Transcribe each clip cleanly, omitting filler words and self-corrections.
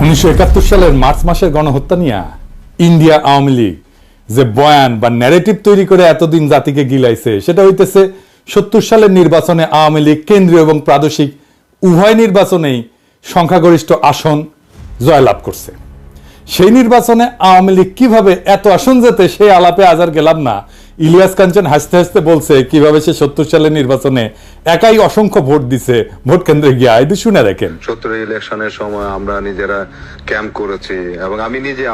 1971 সালের মার্চ মাসের গণহত্যা নিয়ে ইন্ডিয়া আওয়ামী লীগ যে বয়ান বা ন্যারেটিভ তৈরি করে এতদিন জাতিকে গিলাইছে সেটা হইতেছে 70 সালের নির্বাচনে আওয়ামী লীগ কেন্দ্রীয় এবং প্রাদেশিক উভয় নির্বাচনেই সংখ্যাগরিষ্ঠ আসন জয়লাভ করছে। সেই নির্বাচনে আওয়ামী লীগ কিভাবে এত আসন যেতে সেই আলাপে আজ আর গেলাম না। ইলিয়াস কাঞ্চন হাসতে হাসতে বলছে কিভাবে সে 70 সালের নির্বাচনে একাই অসংখ্য ভোট দিছে ভোট কেন্দ্রে গিয়ে। এটি শুনে রাখেন। 70 ইলেকশনের সময় আমরা নিজেরা ক্যাম্প করেছি এবং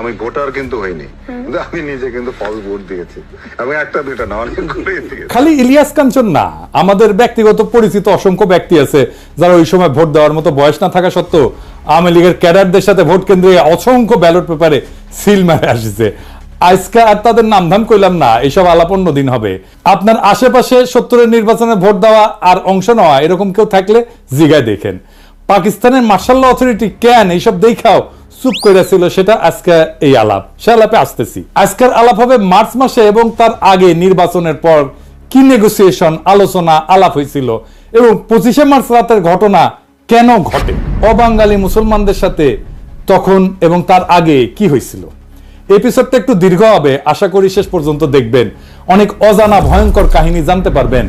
আমি ভোটার কিন্তু হইনি, কিন্তু আমি নিজে কিন্তু ফলস ভোট দিয়েছি এবং একটা দুইটা না অনেকগুলোই দিয়েছি। খালি ইলিয়াস কাঞ্চন না, আমাদের ব্যক্তিগত পরিচিত অসংখ্য ব্যক্তি আছে যারা ওই সময় ভোট দেওয়ার মতো বয়স না থাকা সত্ত্বেও আওয়ামী লীগের ক্যাডারদের সাথে ভোট কেন্দ্রে অসংখ্য ব্যালট পেপারে সিল মারে আসছে। আজকে আর তাদের নামধাম কইলাম না, এইসব আলাপ অন্য দিন হবে। আপনার আশেপাশে 70-এর নির্বাচনে ভোট দেওয়া আর অংশ নেওয়া এরকম কেউ থাকলে জিগায় দেখেন। পাকিস্তানের মার্শাল ল অথরিটি কেন এইসব দেখাও চুপ করে ছিল, সেটা আজকে এই আলাপ, সে আলাপে আসতেছি। আজকের আলাপ হবে মার্চ মাসে এবং তার আগে নির্বাচনের পর কি নেগোসিয়েশন, আলোচনা, আলাপ হয়েছিল এবং 25শে মার্চ রাতের ঘটনা কেন ঘটে, অবাঙালি মুসলমানদের সাথে তখন এবং তার আগে কি হয়েছিল। এপিসোডটা একটু দীর্ঘ হবে, আশা করি শেষ পর্যন্ত দেখবেন। অনেক অজানা ভয়ঙ্কর কাহিনী জানতে পারবেন।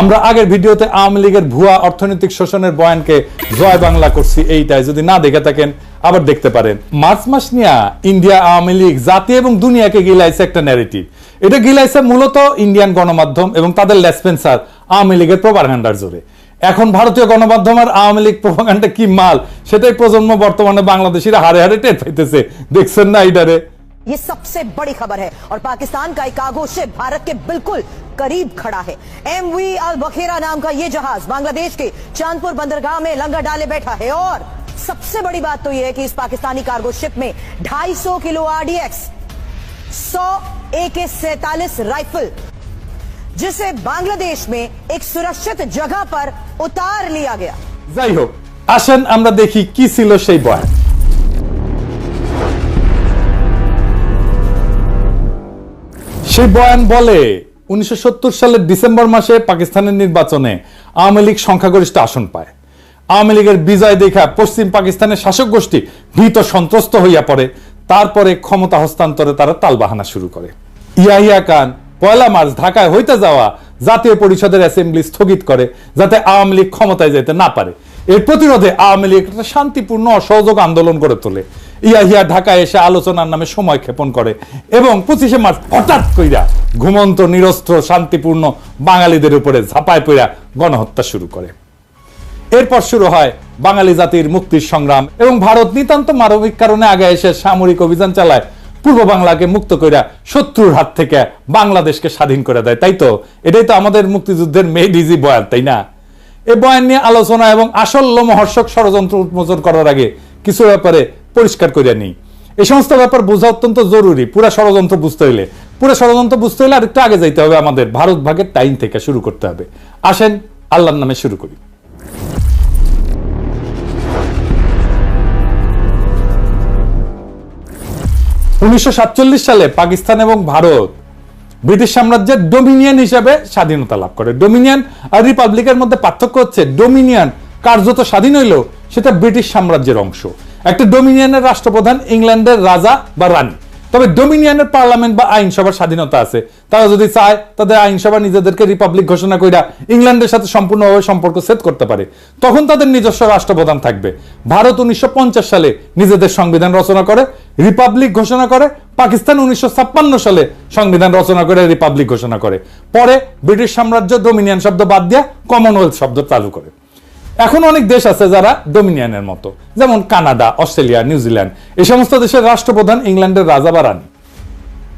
আমরা আগের ভিডিওতে আওয়ামী লীগের ভুয়া অর্থনৈতিক শোষণের বয়ানকে জয় বাংলা করছি, এইটাই যদি না দেখে থাকেন আবার দেখতে পারেন। মার্চ মাস নিয়ে ইন্ডিয়া আওয়ামী লীগ জাতি এবং দুনিয়াকে গিলাইছে একটা ন্যারেটিভ। এটা গিলাইছে মূলত ইন্ডিয়ান গণমাধ্যম এবং তাদের লেসপেন্সার আওয়ামী লীগের প্রোপাগান্ডার জোরে। এখন ভারতীয় গণমাধ্যম আর আওয়ামী লীগ প্রোপাগান্ডা কি মাল সেটাই প্রজন্ম বর্তমানে বাংলাদেশিরা হারে হারে টের পাইতেছে। দেখছেন না এইটারে? ये सबसे बड़ी खबर है और पाकिस्तान का एक कार्गो शिप भारत के बिल्कुल करीब खड़ा है। एमवी अल बखेरा नाम का ये जहाज बांग्लादेश के चांदपुर बंदरगाह में लंगर डाले बैठा है और सबसे बड़ी बात तो ये है कि इस पाकिस्तानी कार्गो शिप में 250 किलो आरडीएक्स, 100 AK-47 राइफल, जिसे बांग्लादेश में एक सुरक्षित जगह पर उतार लिया गया। যাই হোক, আসেন আমরা দেখি কি ছিল সেই বয়ান। সেই বয়ান বলে 1970 সালের ডিসেম্বর মাসে পাকিস্তানের নির্বাচনে আওয়ামী লীগ সংখ্যাগরিষ্ঠ আসন পায়। আওয়ামী লীগের বিজয় দেখা পশ্চিম পাকিস্তানের শাসক গোষ্ঠী ভীত সন্ত্রস্ত হইয়া পড়ে। তারপরে ক্ষমতা হস্তান্তরে তারা তালবাহানা শুরু করে। ইয়াহিয়া খান 1 মার্চ ঢাকায় হইতে যাওয়া জাতীয় পরিষদের অ্যাসেম্বলি স্থগিত করে যাতে আওয়ামী লীগ ক্ষমতায় যেতে না পারে। এর প্রতিরোধে আওয়ামী লীগ একটা শান্তিপূর্ণ অসহযোগ আন্দোলন গড়ে তোলে। ইয়াহিয়া ঢাকায় এসে আলোচনার নামে সময় ক্ষেপণ করে এবং 25শে মার্চ হঠাৎ কইরা ঘুমন্ত নিরস্ত্র শান্তিপূর্ণ বাঙালিদের উপরে ঝাঁপায় পড়া গণহত্যা শুরু করে। এরপর শুরু হয় বাঙালি জাতির মুক্তির সংগ্রাম এবং ভারত নিতান্ত মানবিক কারণে আগে এসে সামরিক অভিযান চালায়, পূর্ব বাংলাকে মুক্ত কইরা শত্রুর হাত থেকে বাংলাদেশকে স্বাধীন করে দেয়। তাই তো, এটাই তো আমাদের মুক্তিযুদ্ধের মেড ইজি বয়ান, তাই না? এই বয়ান নিয়ে আলোচনা এবং আসল লোমহর্ষক ষড়যন্ত্র উন্মোচন করার আগে কিছু ব্যাপারে পরিষ্কার করে নিই। এই সমস্ত ব্যাপার বোঝা অত্যন্ত জরুরি। পুরো ষড়যন্ত্র বুঝতে হলে আরেকটু আগে যাইতে হবে, আমাদের ভারত ভাগের টাইম থেকে শুরু করতে হবে। আসেন আল্লাহর নামে শুরু করি। উনিশশো 1947 সালে পাকিস্তান এবং ভারত ব্রিটিশ সাম্রাজ্যের ডোমিনিয়ন হিসেবে স্বাধীনতা লাভ করে। ডোমিনিয়ন আর রিপাবলিকের মধ্যে পার্থক্য হচ্ছে ডোমিনিয়ন কার্যত স্বাধীন হইলেও সেটা ব্রিটিশ সাম্রাজ্যের অংশ। একটা ডোমিনিয়নের রাষ্ট্রপ্রধান ইংল্যান্ডের রাজা বা রানী, তবে ডোমিনিয়নের পার্লামেন্ট বা আইনসভার স্বাধীনতা আছে। তারা যদি চায় তাদের আইনসভা নিজেদেরকে রিপাবলিক ঘোষণা কইরা ইংল্যান্ডের সাথে সম্পূর্ণভাবে সম্পর্ক সেট করতে পারে, তখন তাদের নিজস্ব রাষ্ট্রপ্রধান থাকবে। ভারত 1950 সালে নিজেদের সংবিধান রচনা করে রিপাবলিক ঘোষণা করে। পাকিস্তান 1956 সালে সংবিধান রচনা করে রিপাবলিক ঘোষণা করে। পরে ব্রিটিশ সাম্রাজ্য ডোমিনিয়ন শব্দ বাদ দিয়ে কমনওয়েলথ শব্দ চালু করে। এখন অনেক দেশ আছে যারা ডোমিনিয়নের মতো, যেমন কানাডা, অস্ট্রেলিয়া, নিউজিল্যান্ড। এই সমস্ত দেশের রাষ্ট্রপ্রধান ইংল্যান্ডের রাজা বা রানী।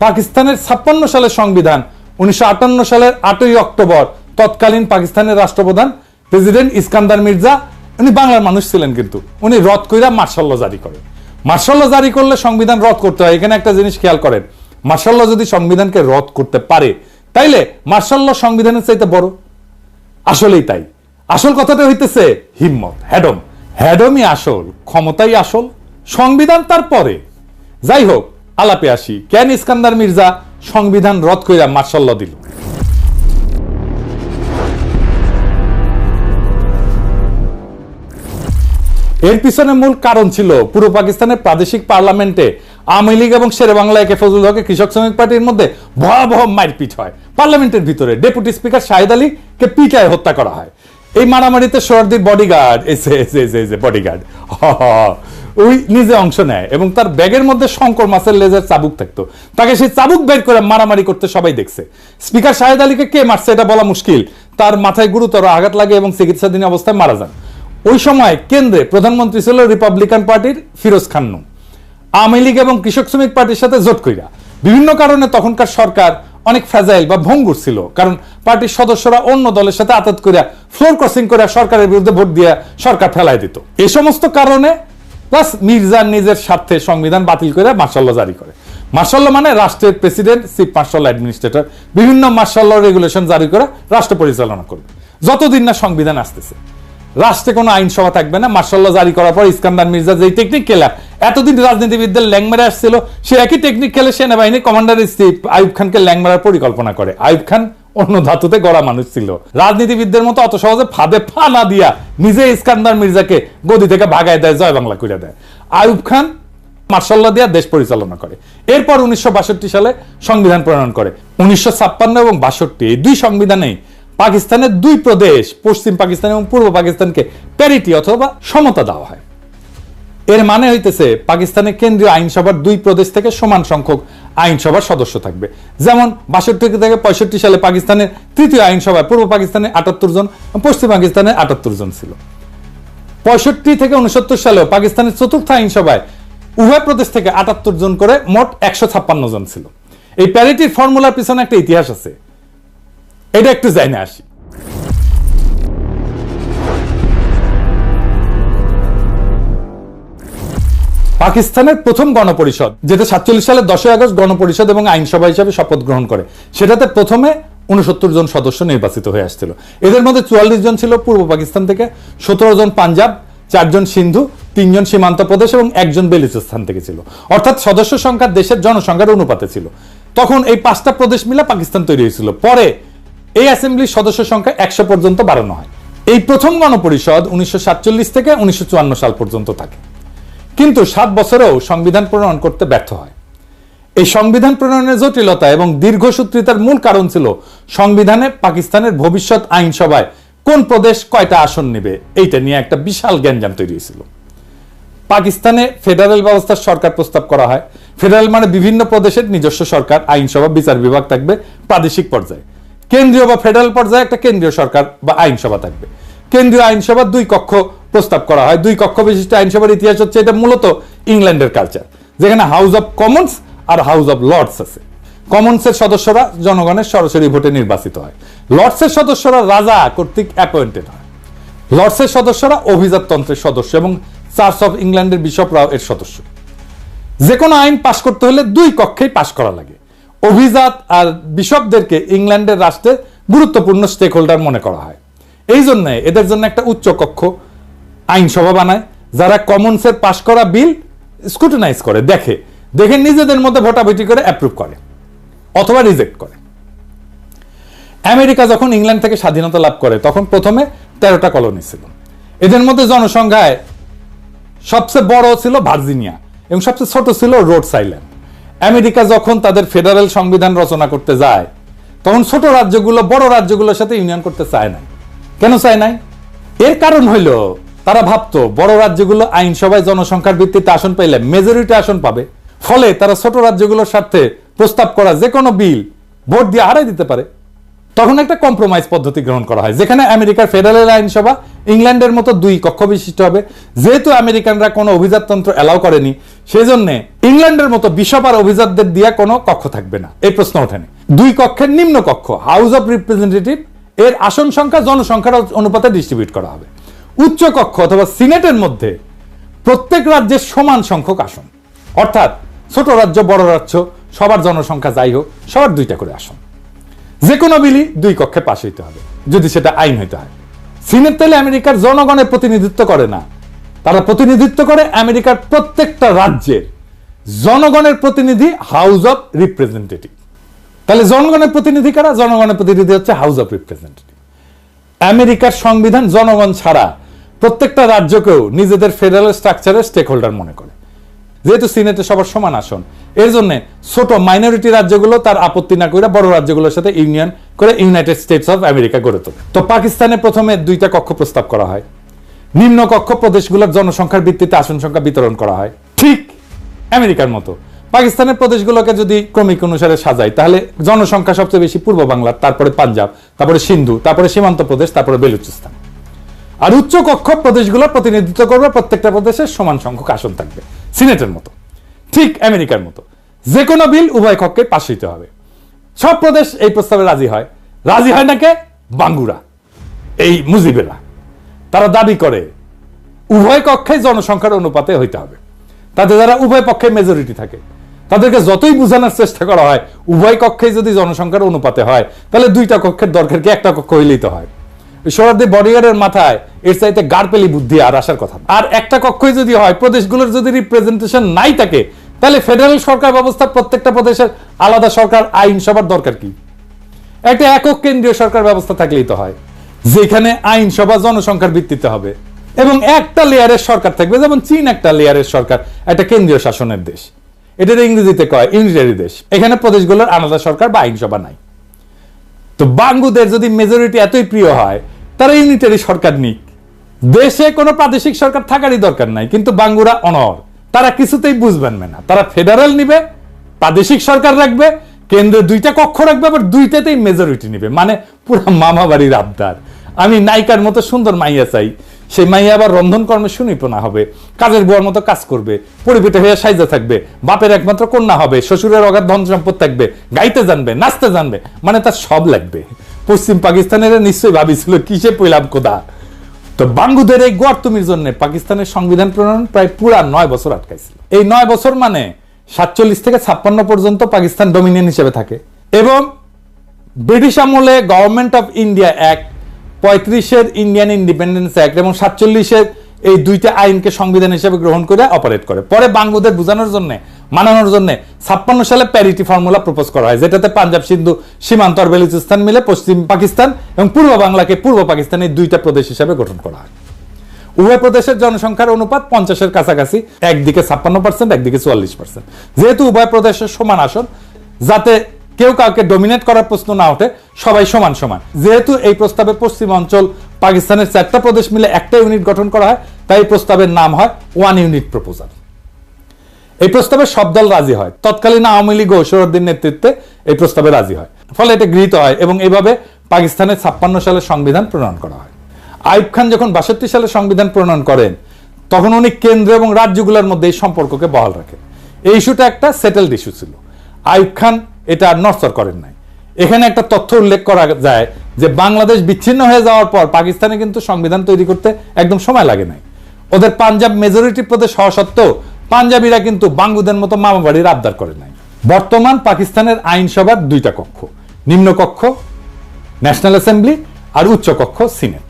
পাকিস্তানের 56 সালের সংবিধান 1958 সালের 8ই অক্টোবর তৎকালীন পাকিস্তানের রাষ্ট্রপ্রধান প্রেসিডেন্ট ইস্কান্দার মির্জা, উনি বাংলার মানুষ ছিলেন, কিন্তু উনি রদ কইরা মার্শাল ল জারি করেন। মার্শাল ল জারি করলে সংবিধান রদ করতে হয়। এখানে একটা জিনিস খেয়াল করেন, মার্শাল ল যদি সংবিধানকে রদ করতে পারে তাইলে মার্শাল ল সংবিধানের চাইতে বড়। আসলেই তাই। আসল কথাটা হইতেছে হিম্মত, হ্যাডমই আসল, ক্ষমতাই আসল, সংবিধান তারপরে। যাই হোক, আলাপে আসি। কেন ইস্কান্দার মির্জা সংবিধান রদ কইরা মার্শাল ল দিল? এর পিছনে মূল কারণ ছিল পূর্ব পাকিস্তানের প্রাদেশিক পার্লামেন্টে আওয়ামী লীগ এবং শেরে বাংলা একে ফজলুল হকের কৃষক শ্রমিক পার্টির মধ্যে ভয়াবহ মারপিট হয়। পার্লামেন্টের ভিতরে ডেপুটি স্পিকার শাহিদ আলীকে পিটায় হত্যা করা হয়। এই মারামারিতে সোহরাওয়ার্দীর বডিগার্ড বডিগার্ড ওই নিজে অংশ নেয় এবং তার ব্যাগের মধ্যে শঙ্কর মাছের লেজের চাবুক থাকতো। তাকে সেই চাবুক বের করে মারামারি করতে সবাই দেখছে। স্পিকার শাহিদ আলীকে কে মারছে এটা বলা মুশকিল, তার মাথায় গুরুতর আঘাত লাগে এবং চিকিৎসাধীন অবস্থায় মারা যান। ওই সময় কেন্দ্রে প্রধানমন্ত্রী ছিল রিপাবলিকান পার্টির ফিরোজ খান নূন। আওয়ামী লীগ এবং কৃষক শ্রমিক পার্টির সাথে জোট কইরা বিভিন্ন কারণে তখনকার সরকার অনেক ফ্রাজাইল বা ভঙ্গুর ছিল, কারণ পার্টির সদস্যরা অন্য দলের সাথে আতাত করিয়া ফ্লোর ক্রসিং করে সরকারের বিরুদ্ধে ভোট দিয়ে সরকার ফেলাই দিত। এই সমস্ত কারণে প্লাস মির্জা নিজের স্বার্থে সংবিধান বাতিল করে মার্শাল ল জারি করে। মার্শাল ল মানে রাষ্ট্রের প্রেসিডেন্ট, চিফ মার্শাল অ্যাডমিনিস্ট্রেটর বিভিন্ন মার্শাল ল রেগুলেশন জারি করে রাষ্ট্র পরিচালনা করবে যতদিন না সংবিধান আসতেছে। রাষ্ট্রে কোনো আইনসভা থাকবে না। মার্শাল ল জারি করার পর ইস্কান্দার মির্জা যেই টেকনিক খেলা এতদিন রাজনীতিবিদদের ল্যাং মেরে আসছিল, সে একই টেকনিক খেলে সেনাবাহিনী কমান্ডার ইন চিফ আইয়ুব খানকে ল্যাং মারার পরিকল্পনা করে। আইয়ুব খান অন্য ধাতুতে গড়া মানুষ ছিল, রাজনীতিবিদদের মতো অত সহজে ফাঁদে ফা না দিয়া নিজে ইস্কান্দার মির্জাকে গদি থেকে ভাগায় দেয়, জয় বাংলা করে দেয়। আইয়ুব খান মার্শাল ল দিয়া দেশ পরিচালনা করে। এরপর 1962 সালে সংবিধান প্রণয়ন করে। 1956 এবং 62 এই দুই সংবিধানেই পাকিস্তানের দুই প্রদেশ পশ্চিম পাকিস্তান এবং পূর্ব পাকিস্তানকে প্যারিটি অথবা সমতা দেওয়া হয়। এর মানে হইতেছে পাকিস্তানের কেন্দ্রীয় আইনসভার দুই প্রদেশ থেকে সমান সংখ্যক আইনসভার সদস্য থাকবে। যেমন 62 থেকে 65 সালে পাকিস্তানের তৃতীয় আইনসভায় পূর্ব পাকিস্তানে 78 জন, পশ্চিম পাকিস্তানে 78 জন ছিল। 65 থেকে 69 সালেও পাকিস্তানের চতুর্থ আইনসভায় উভয় প্রদেশ থেকে 78 জন করে মোট 156 জন ছিল। এই প্যারিটির ফর্মুলার পিছনে একটা ইতিহাস আছে, এটা একটু জানা আসি। পাকিস্তানের প্রথম গণপরিষদ, যেটা 47 সালের 10 আগস্ট গণপরিষদ এবং আইনসভা হিসেবে শপথ গ্রহণ করে, সেটাতে প্রথমে 69 জন সদস্য নির্বাচিত হয়ে আসছিল। এদের মধ্যে 44 জন ছিল পূর্ব পাকিস্তান থেকে, 17 জন পাঞ্জাব, 4 জন সিন্ধু, 3 জন সীমান্ত প্রদেশ এবং 1 জন বেলুচিস্তান থেকে ছিল। অর্থাৎ সদস্য সংখ্যা দেশের জনসংখ্যার অনুপাতে ছিল। তখন এই 5টা প্রদেশ মিলে পাকিস্তান তৈরি হয়েছিল। পরে এই অ্যাসেম্বলির সদস্য সংখ্যা 100 পর্যন্ত বাড়ানো হয়। এই প্রথম গণপরিষদ 1947 থেকে 1954 সাল পর্যন্ত থাকে, কিন্তু 7 বছরেও সংবিধান প্রণয়ন করতে ব্যর্থ হয়। এই সংবিধান প্রণয়নের জটিলতা এবং দীর্ঘসূত্রিতার মূল কারণ ছিল সংবিধানে পাকিস্তানের ভবিষ্যৎ আইনসভায় কোন প্রদেশ কয়টা আসন নেবে এইটা নিয়ে একটা বিশাল গ্যাঞ্জাম তৈরি হয়েছিল। পাকিস্তানে ফেডারেল ব্যবস্থার সরকার প্রস্তাব করা হয়। ফেডারেল মানে বিভিন্ন প্রদেশের নিজস্ব সরকার, আইনসভা, বিচার বিভাগ থাকবে প্রাদেশিক পর্যায়ে। কেন্দ্রীয় বা ফেডারেল পর্যায়ে একটা কেন্দ্রীয় সরকার বা আইনসভা থাকবে। কেন্দ্রীয় আইনসভা 2 কক্ষ প্রস্তাব করা হয়। 2 কক্ষ বিশিষ্ট আইনসভার ইতিহাস হচ্ছে, এটা মূলত ইংল্যান্ডের কালচার, যেখানে হাউস অব কমন্স আর হাউস অব লর্ডস আছে। কমন্সের সদস্যরা জনগণের সরাসরি ভোটে নির্বাচিত হয়। লর্ডসের সদস্যরা রাজা কর্তৃক অ্যাপয়েন্টেড হয়। লর্ডসের সদস্যরা অভিজাততন্ত্রের সদস্য এবং চার্চ অফ ইংল্যান্ডের বিশপরাও এর সদস্য। যে কোনো আইন পাশ করতে হলে 2 কক্ষেই পাশ করা লাগে। অভিজাত আর বিশপদেরকে ইংল্যান্ডের রাষ্ট্রে গুরুত্বপূর্ণ স্টেক হোল্ডার মনে করা হয়। এই জন্য এদের জন্য একটা উচ্চ কক্ষ আইনসভা বানায়, যারা কমন্সের পাশ করা বিল স্ক্রুটিনাইজ করে, দেখে নিজেদের মধ্যে ভোটাভুটি করে অ্যাপ্রুভ করে অথবা রিজেক্ট করে। আমেরিকা যখন ইংল্যান্ড থেকে স্বাধীনতা লাভ করে তখন প্রথমে 13টা কলোনি ছিল। এদের মধ্যে জনসংখ্যায় সবচেয়ে বড় ছিল ভার্জিনিয়া এবং সবচেয়ে ছোট ছিল রোডস আইল্যান্ড। আমেরিকা যখন তাদের ফেডারেল সংবিধান রচনা করতে যায় তখন ছোট রাজ্যগুলো বড় রাজ্যগুলোর সাথে ইউনিয়ন করতে চায় নাই। কেন চায় নাই? এর কারণ হইল তারা ভাবতো বড় রাজ্যগুলো আইনসভায় জনসংখ্যার ভিত্তিতে আসন পাইলে মেজরিটি আসন পাবে, ফলে তারা ছোট রাজ্যগুলোর সাথে প্রস্তাব করা যে কোনো বিল ভোট দিয়ে হারাই দিতে পারে। তখন একটা কম্প্রোমাইজ পদ্ধতি গ্রহণ করা হয়, যেখানে আমেরিকার ফেডারেল আইনসভা ইংল্যান্ডের মতো 2 কক্ষ বিশিষ্ট হবে। যেহেতু আমেরিকানরা কোনো অভিজাততন্ত্র এলাও করেনি, সেজন্য ইংল্যান্ডের মতো বিশপ আর অভিজাতদের দিয়ে কোনো কক্ষ থাকবে না, এই প্রশ্ন ওঠেনি। 2 কক্ষের নিম্ন কক্ষ হাউস অব রিপ্রেজেন্টেটিভ এর আসন সংখ্যা জনসংখ্যার অনুপাতে ডিস্ট্রিবিউট করা হবে। উচ্চ কক্ষ অথবা সিনেটের মধ্যে প্রত্যেক রাজ্যের সমান সংখ্যক আসন, অর্থাৎ ছোট রাজ্য বড় রাজ্য সবার জনসংখ্যা যাই হোক সবার 2টা করে আসন। যে কোনো বিলই 2 কক্ষে পাশ হইতে হবে যদি সেটা আইন হইতে হয়। সিনেট তাহলে আমেরিকার জনগণের প্রতিনিধিত্ব করে না, তারা প্রতিনিধিত্ব করে আমেরিকার প্রত্যেকটা রাজ্যের জনগণের প্রতিনিধি হাউস অব রিপ্রেজেন্টেটিভ। তাহলে জনগণের প্রতিনিধি কারা? জনগণের প্রতিনিধি হচ্ছে হাউস অব রিপ্রেজেন্টেটিভ। আমেরিকার সংবিধান জনগণ ছাড়া প্রত্যেকটা রাজ্যকেও নিজেদের ফেডারেল স্ট্রাকচারের স্টেক হোল্ডার মনে করে। যেহেতু সিনেটে সবার সমান আসন, এর জন্য ছোট মাইনরিটি রাজ্যগুলো তার আপত্তি না করে বড় রাজ্যগুলোর সাথে ইউনিয়ন করে ইউনাইটেড স্টেটস অফ আমেরিকা গড়ে তোলে। তো পাকিস্তানে প্রথমে 2টা কক্ষ প্রস্তাব করা হয়। নিম্ন কক্ষ প্রদেশগুলোর জনসংখ্যার ভিত্তিতে আসন সংখ্যা বিতরণ করা হয়, ঠিক আমেরিকার মতো। পাকিস্তানের প্রদেশগুলোকে যদি ক্রমিক অনুসারে সাজাই, তাহলে জনসংখ্যা সবচেয়ে বেশি পূর্ব বাংলার, তারপরে পাঞ্জাব, তারপরে সিন্ধু, তারপরে সীমান্ত প্রদেশ, তারপরে বেলুচিস্তান। আর উচ্চ কক্ষ প্রদেশগুলো প্রতিনিধিত্ব করবে, প্রত্যেকটা প্রদেশের সমান সংখ্যক আসন থাকবে, সিনেটের মতো, ঠিক আমেরিকার মতো। যে কোনো বিল উভয় কক্ষে পাশ হইতে হবে। সব প্রদেশ এই প্রস্তাবে রাজি হয়। রাজি হয় নাকি বাঙ্গুরা, এই মুজিবেরা। তারা দাবি করে উভয় কক্ষে জনসংখ্যার অনুপাতে হইতে হবে। তাতে যারা উভয় পক্ষে মেজরিটি থাকে, তাদেরকে যতই বোঝানোর চেষ্টা করা হয় উভয় কক্ষে যদি জনসংখ্যার অনুপাতে হয়, তাহলে 2টা কক্ষের দরকার কি, একটা কক্ষ হইলেই তো হয়। সোহরাওয়ার্দী বডিগার্ডের মাথায় এর চাইতে গাড়পেলি বুদ্ধি আর আসার কথা। আর একটা কক্ষই যদি হয়, প্রদেশগুলোর যদি রিপ্রেজেন্টেশন নাই থাকে, তাহলে ফেডারেল সরকার ব্যবস্থা, প্রত্যেকটা প্রদেশের আলাদা সরকার, আইনসভার দরকার কি? একটা একক কেন্দ্রীয় সরকার ব্যবস্থা থাকলেই তো হয়, যেখানে আইনসভা জনসংখ্যার ভিত্তিতে হবে এবং একটা লেয়ারের সরকার থাকবে। যেমন চীন একটা লেয়ারের সরকার, একটা কেন্দ্রীয় শাসনের দেশ, এটার ইংরেজিতে কয় ইউনিটারি দেশ। এখানে প্রদেশগুলোর আলাদা সরকার বা আইনসভা নাই। তো বাঙ্গুদের যদি মেজরিটি এতই প্রিয় হয়, তারা ইউনিটারি সরকার নিক, দেশে কোনো প্রাদেশিক সরকার থাকারই দরকার নাই। কিন্তু বাঙ্গুরা অনর, তারা কিছুতেই বুঝবেন না। তারা ফেডারেল নিবে, প্রাদেশিক সরকার রাখবে, কেন্দ্রে 2টা কক্ষ রাখবে, আবার 2টাতেই মেজরিটি নিবে। মানে পুরো মামা বাড়ির আবদার। আমি নায়িকার মতো সুন্দর মাইয়া চাই, সেই মাইয়া আবার রন্ধন কর্মে সুনিপুণা হবে, কাজের বুয়ার মতো কাজ করবে, পরিপেটে হয়ে সাইজা থাকবে, বাপের একমাত্র কন্যা হবে, শ্বশুরের অগাধ ধন সম্পদ থাকবে, গাইতে জানবে, নাচতে জানবে, মানে তার সব লাগবে। পশ্চিম পাকিস্তানের নিশ্চয়ই ভাবিছিল কিসে পইলাম কোদা। তো বাঙ্গুদের এই গর্তমির জন্য পাকিস্তানের সংবিধান প্রণয়ন প্রায় পুরা 9 বছর আটকাইছিল। এই 9 বছর মানে 47 থেকে 56 পর্যন্ত পাকিস্তান ডোমিনিয়ন হিসেবে থাকে। এবং ব্রিটিশ আমলে গভর্নমেন্ট অফ ইন্ডিয়া অ্যাক্ট, 35-এর ইন্ডিয়ান ইন্ডিপেন্ডেন্স অ্যাক্ট এবং 47-এর এই 2টা আইনকে সংবিধান হিসেবে গ্রহণ করে অপারেট করে। পরে বাঙ্গুদের বোঝানোর জন্য, মানানোর জন্য 56 সালে প্যারিটি ফর্মুলা প্রপোজ করা হয়, যেটাতে পাঞ্জাব, সিন্ধু, সীমান্ত আর বেলুচিস্তান মিলে পশ্চিম পাকিস্তান এবং পূর্ব বাংলাকে পূর্ব পাকিস্তানের 2টা প্রদেশ হিসেবে গঠন করা হয়। উভয় প্রদেশের জনসংখ্যার অনুপাত 50-এর কাছাকাছি, একদিকে 56%, একদিকে 44%। যেহেতু উভয় প্রদেশের সমান আসন, যাতে কেউ কাউকে ডমিনেট করার প্রশ্ন না ওঠে, সবাই সমান সমান। যেহেতু এই প্রস্তাবে পশ্চিম অঞ্চল পাকিস্তানের 4টা প্রদেশ মিলে একটা ইউনিট গঠন করা হয়, তাই এই প্রস্তাবের নাম হয় 1 ইউনিট প্রপোজাল। এই প্রস্তাবে সব দল রাজি হয়। তৎকালীন আওয়ামী লীগ ও সোহরাওয়ার্দীর নেতৃত্বে এই প্রস্তাবে রাজি হয়, ফলে এটা গৃহীত হয় এবং এভাবে পাকিস্তানের 56 সালে সংবিধান প্রণয়ন করা হয়। আইয়ুব খান যখন 62 সালে সংবিধান প্রণয়ন করেন, তখন উনি কেন্দ্র এবং রাজ্যগুলোর মধ্যে এই সম্পর্ককে বহাল রাখেন। এই ইস্যুটা একটা সেটেলড ইস্যু ছিল। আইয়ুব খান এটা আর নড়চড় করেন নাই। এখানে একটা তথ্য উল্লেখ করা যায় যে বাংলাদেশ বিচ্ছিন্ন হয়ে যাওয়ার পর পাকিস্তানে কিন্তু সংবিধান তৈরি করতে একদম সময় লাগে নাই। ওদের পাঞ্জাব মেজরিটি প্রদেশ হওয়া সত্ত্বেও পাঞ্জাবিরা কিন্তু বাঙ্গুদের মতো মামা বাড়ির আবদার করে নাই। বর্তমান পাকিস্তানের আইনসভার 2টা কক্ষ, নিম্ন কক্ষ ন্যাশনাল অ্যাসেম্বলি আর উচ্চ কক্ষ সিনেট।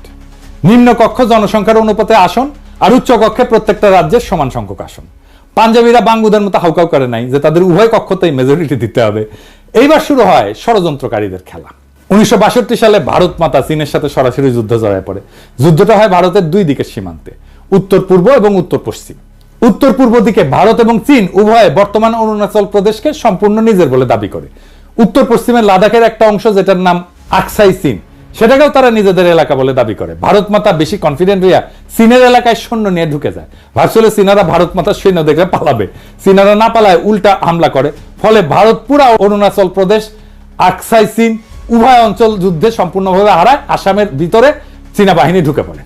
নিম্ন কক্ষ জনসংখ্যার অনুপাতে আসন, আর উচ্চ কক্ষে প্রত্যেকটা রাজ্যের সমান সংখ্যক আসন। পাঞ্জাবিরা বাঙ্গুদের মতো হাউকাউ করে নাই যে তাদের উভয় কক্ষতেই মেজরিটি দিতে হবে। এইবার শুরু হয় ষড়যন্ত্রকারীদের খেলা। 1962 সালে ভারত মাতা চীনের সাথে সরাসরি যুদ্ধ জড়ায় পড়ে। যুদ্ধটা হয় ভারতের 2 দিকের সীমান্তে, উত্তর পূর্ব এবং উত্তর পশ্চিম। উত্তর পূর্ব দিকে ভারত এবং চীন উভয়ে বর্তমান অরুণাচল প্রদেশকে সম্পূর্ণ নিজের বলে দাবি করে। উত্তর পশ্চিমে লাদাখের একটা অংশ, যেটার নাম আকসাই চীন, সেটাকেও তারা নিজেদের এলাকা বলে দাবি করে। ভারত মাতা বেশি কনফিডেন্ট হইয়া চীনের এলাকায় সৈন্য নিয়ে ঢুকে যায়। ভাবছিল চীনারা ভারত মাতার সৈন্য দেখে পালাবে, চীনারা না পালায় উল্টা হামলা করে। ফলে ভারত পুরা অরুণাচল প্রদেশ, আকসাই চীন উভয় অঞ্চল যুদ্ধে সম্পূর্ণভাবে হারায়। আসামের ভিতরে চীনা বাহিনী ঢুকে পড়ে।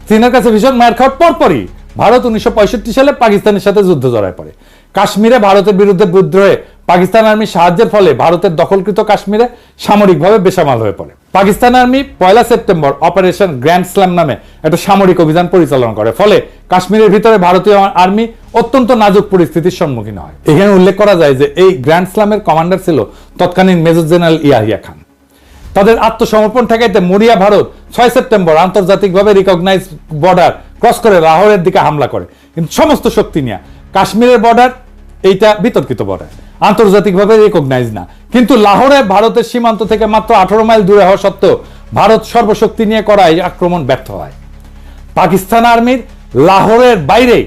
চীনের কাছে ভীষণ মার খাওয়ার পরপরই ভারত 1965 সালে পাকিস্তানের সাথে যুদ্ধ জড়ায় পড়ে। কাশ্মীরে ভারতের বিরুদ্ধে বিদ্রোহে পাকিস্তান আর্মি সাহায্যের ফলে ভারতের দখলকৃত কাশ্মীরে সামরিকভাবে বেসামাল হয়ে পড়ে। Pakistan army 1 September operation grand slam নামে একটা সামরিক অভিযান পরিচালনা করে। ফলে কাশ্মীরের ভিতরে ভারতীয় আর্মি অত্যন্ত নাজুক পরিস্থিতির সম্মুখীন হয়। এখানে উল্লেখ করা যায় যে এই গ্র্যান্ড স্ল্যামের কমান্ডার ছিল তৎকালীন মেজর জেনারেল ইয়াহিয়া খান। তাদের আত্মসমর্পণ ঠেকাইতে মরিয়া ভারত 6 সেপ্টেম্বর আন্তর্জাতিকভাবে রিকগনাইজ বর্ডার ক্রস করে লাহোরের দিকে হামলা করে। কিন্তু সমস্ত শক্তি নিয়ে কাশ্মীরের বর্ডার এইটা বিতর্কিত বর্ডার, আন্তর্জাতিকভাবে রিকগনাইজ না। কিন্তু লাহোরে ভারতের সীমান্ত থেকে মাত্র 18 মাইল দূরে হওয়া সত্ত্বেও ভারত সর্বশক্তি নিয়ে করা এই আক্রমণ ব্যর্থ হয়। পাকিস্তান আর্মির লাহোরের বাইরে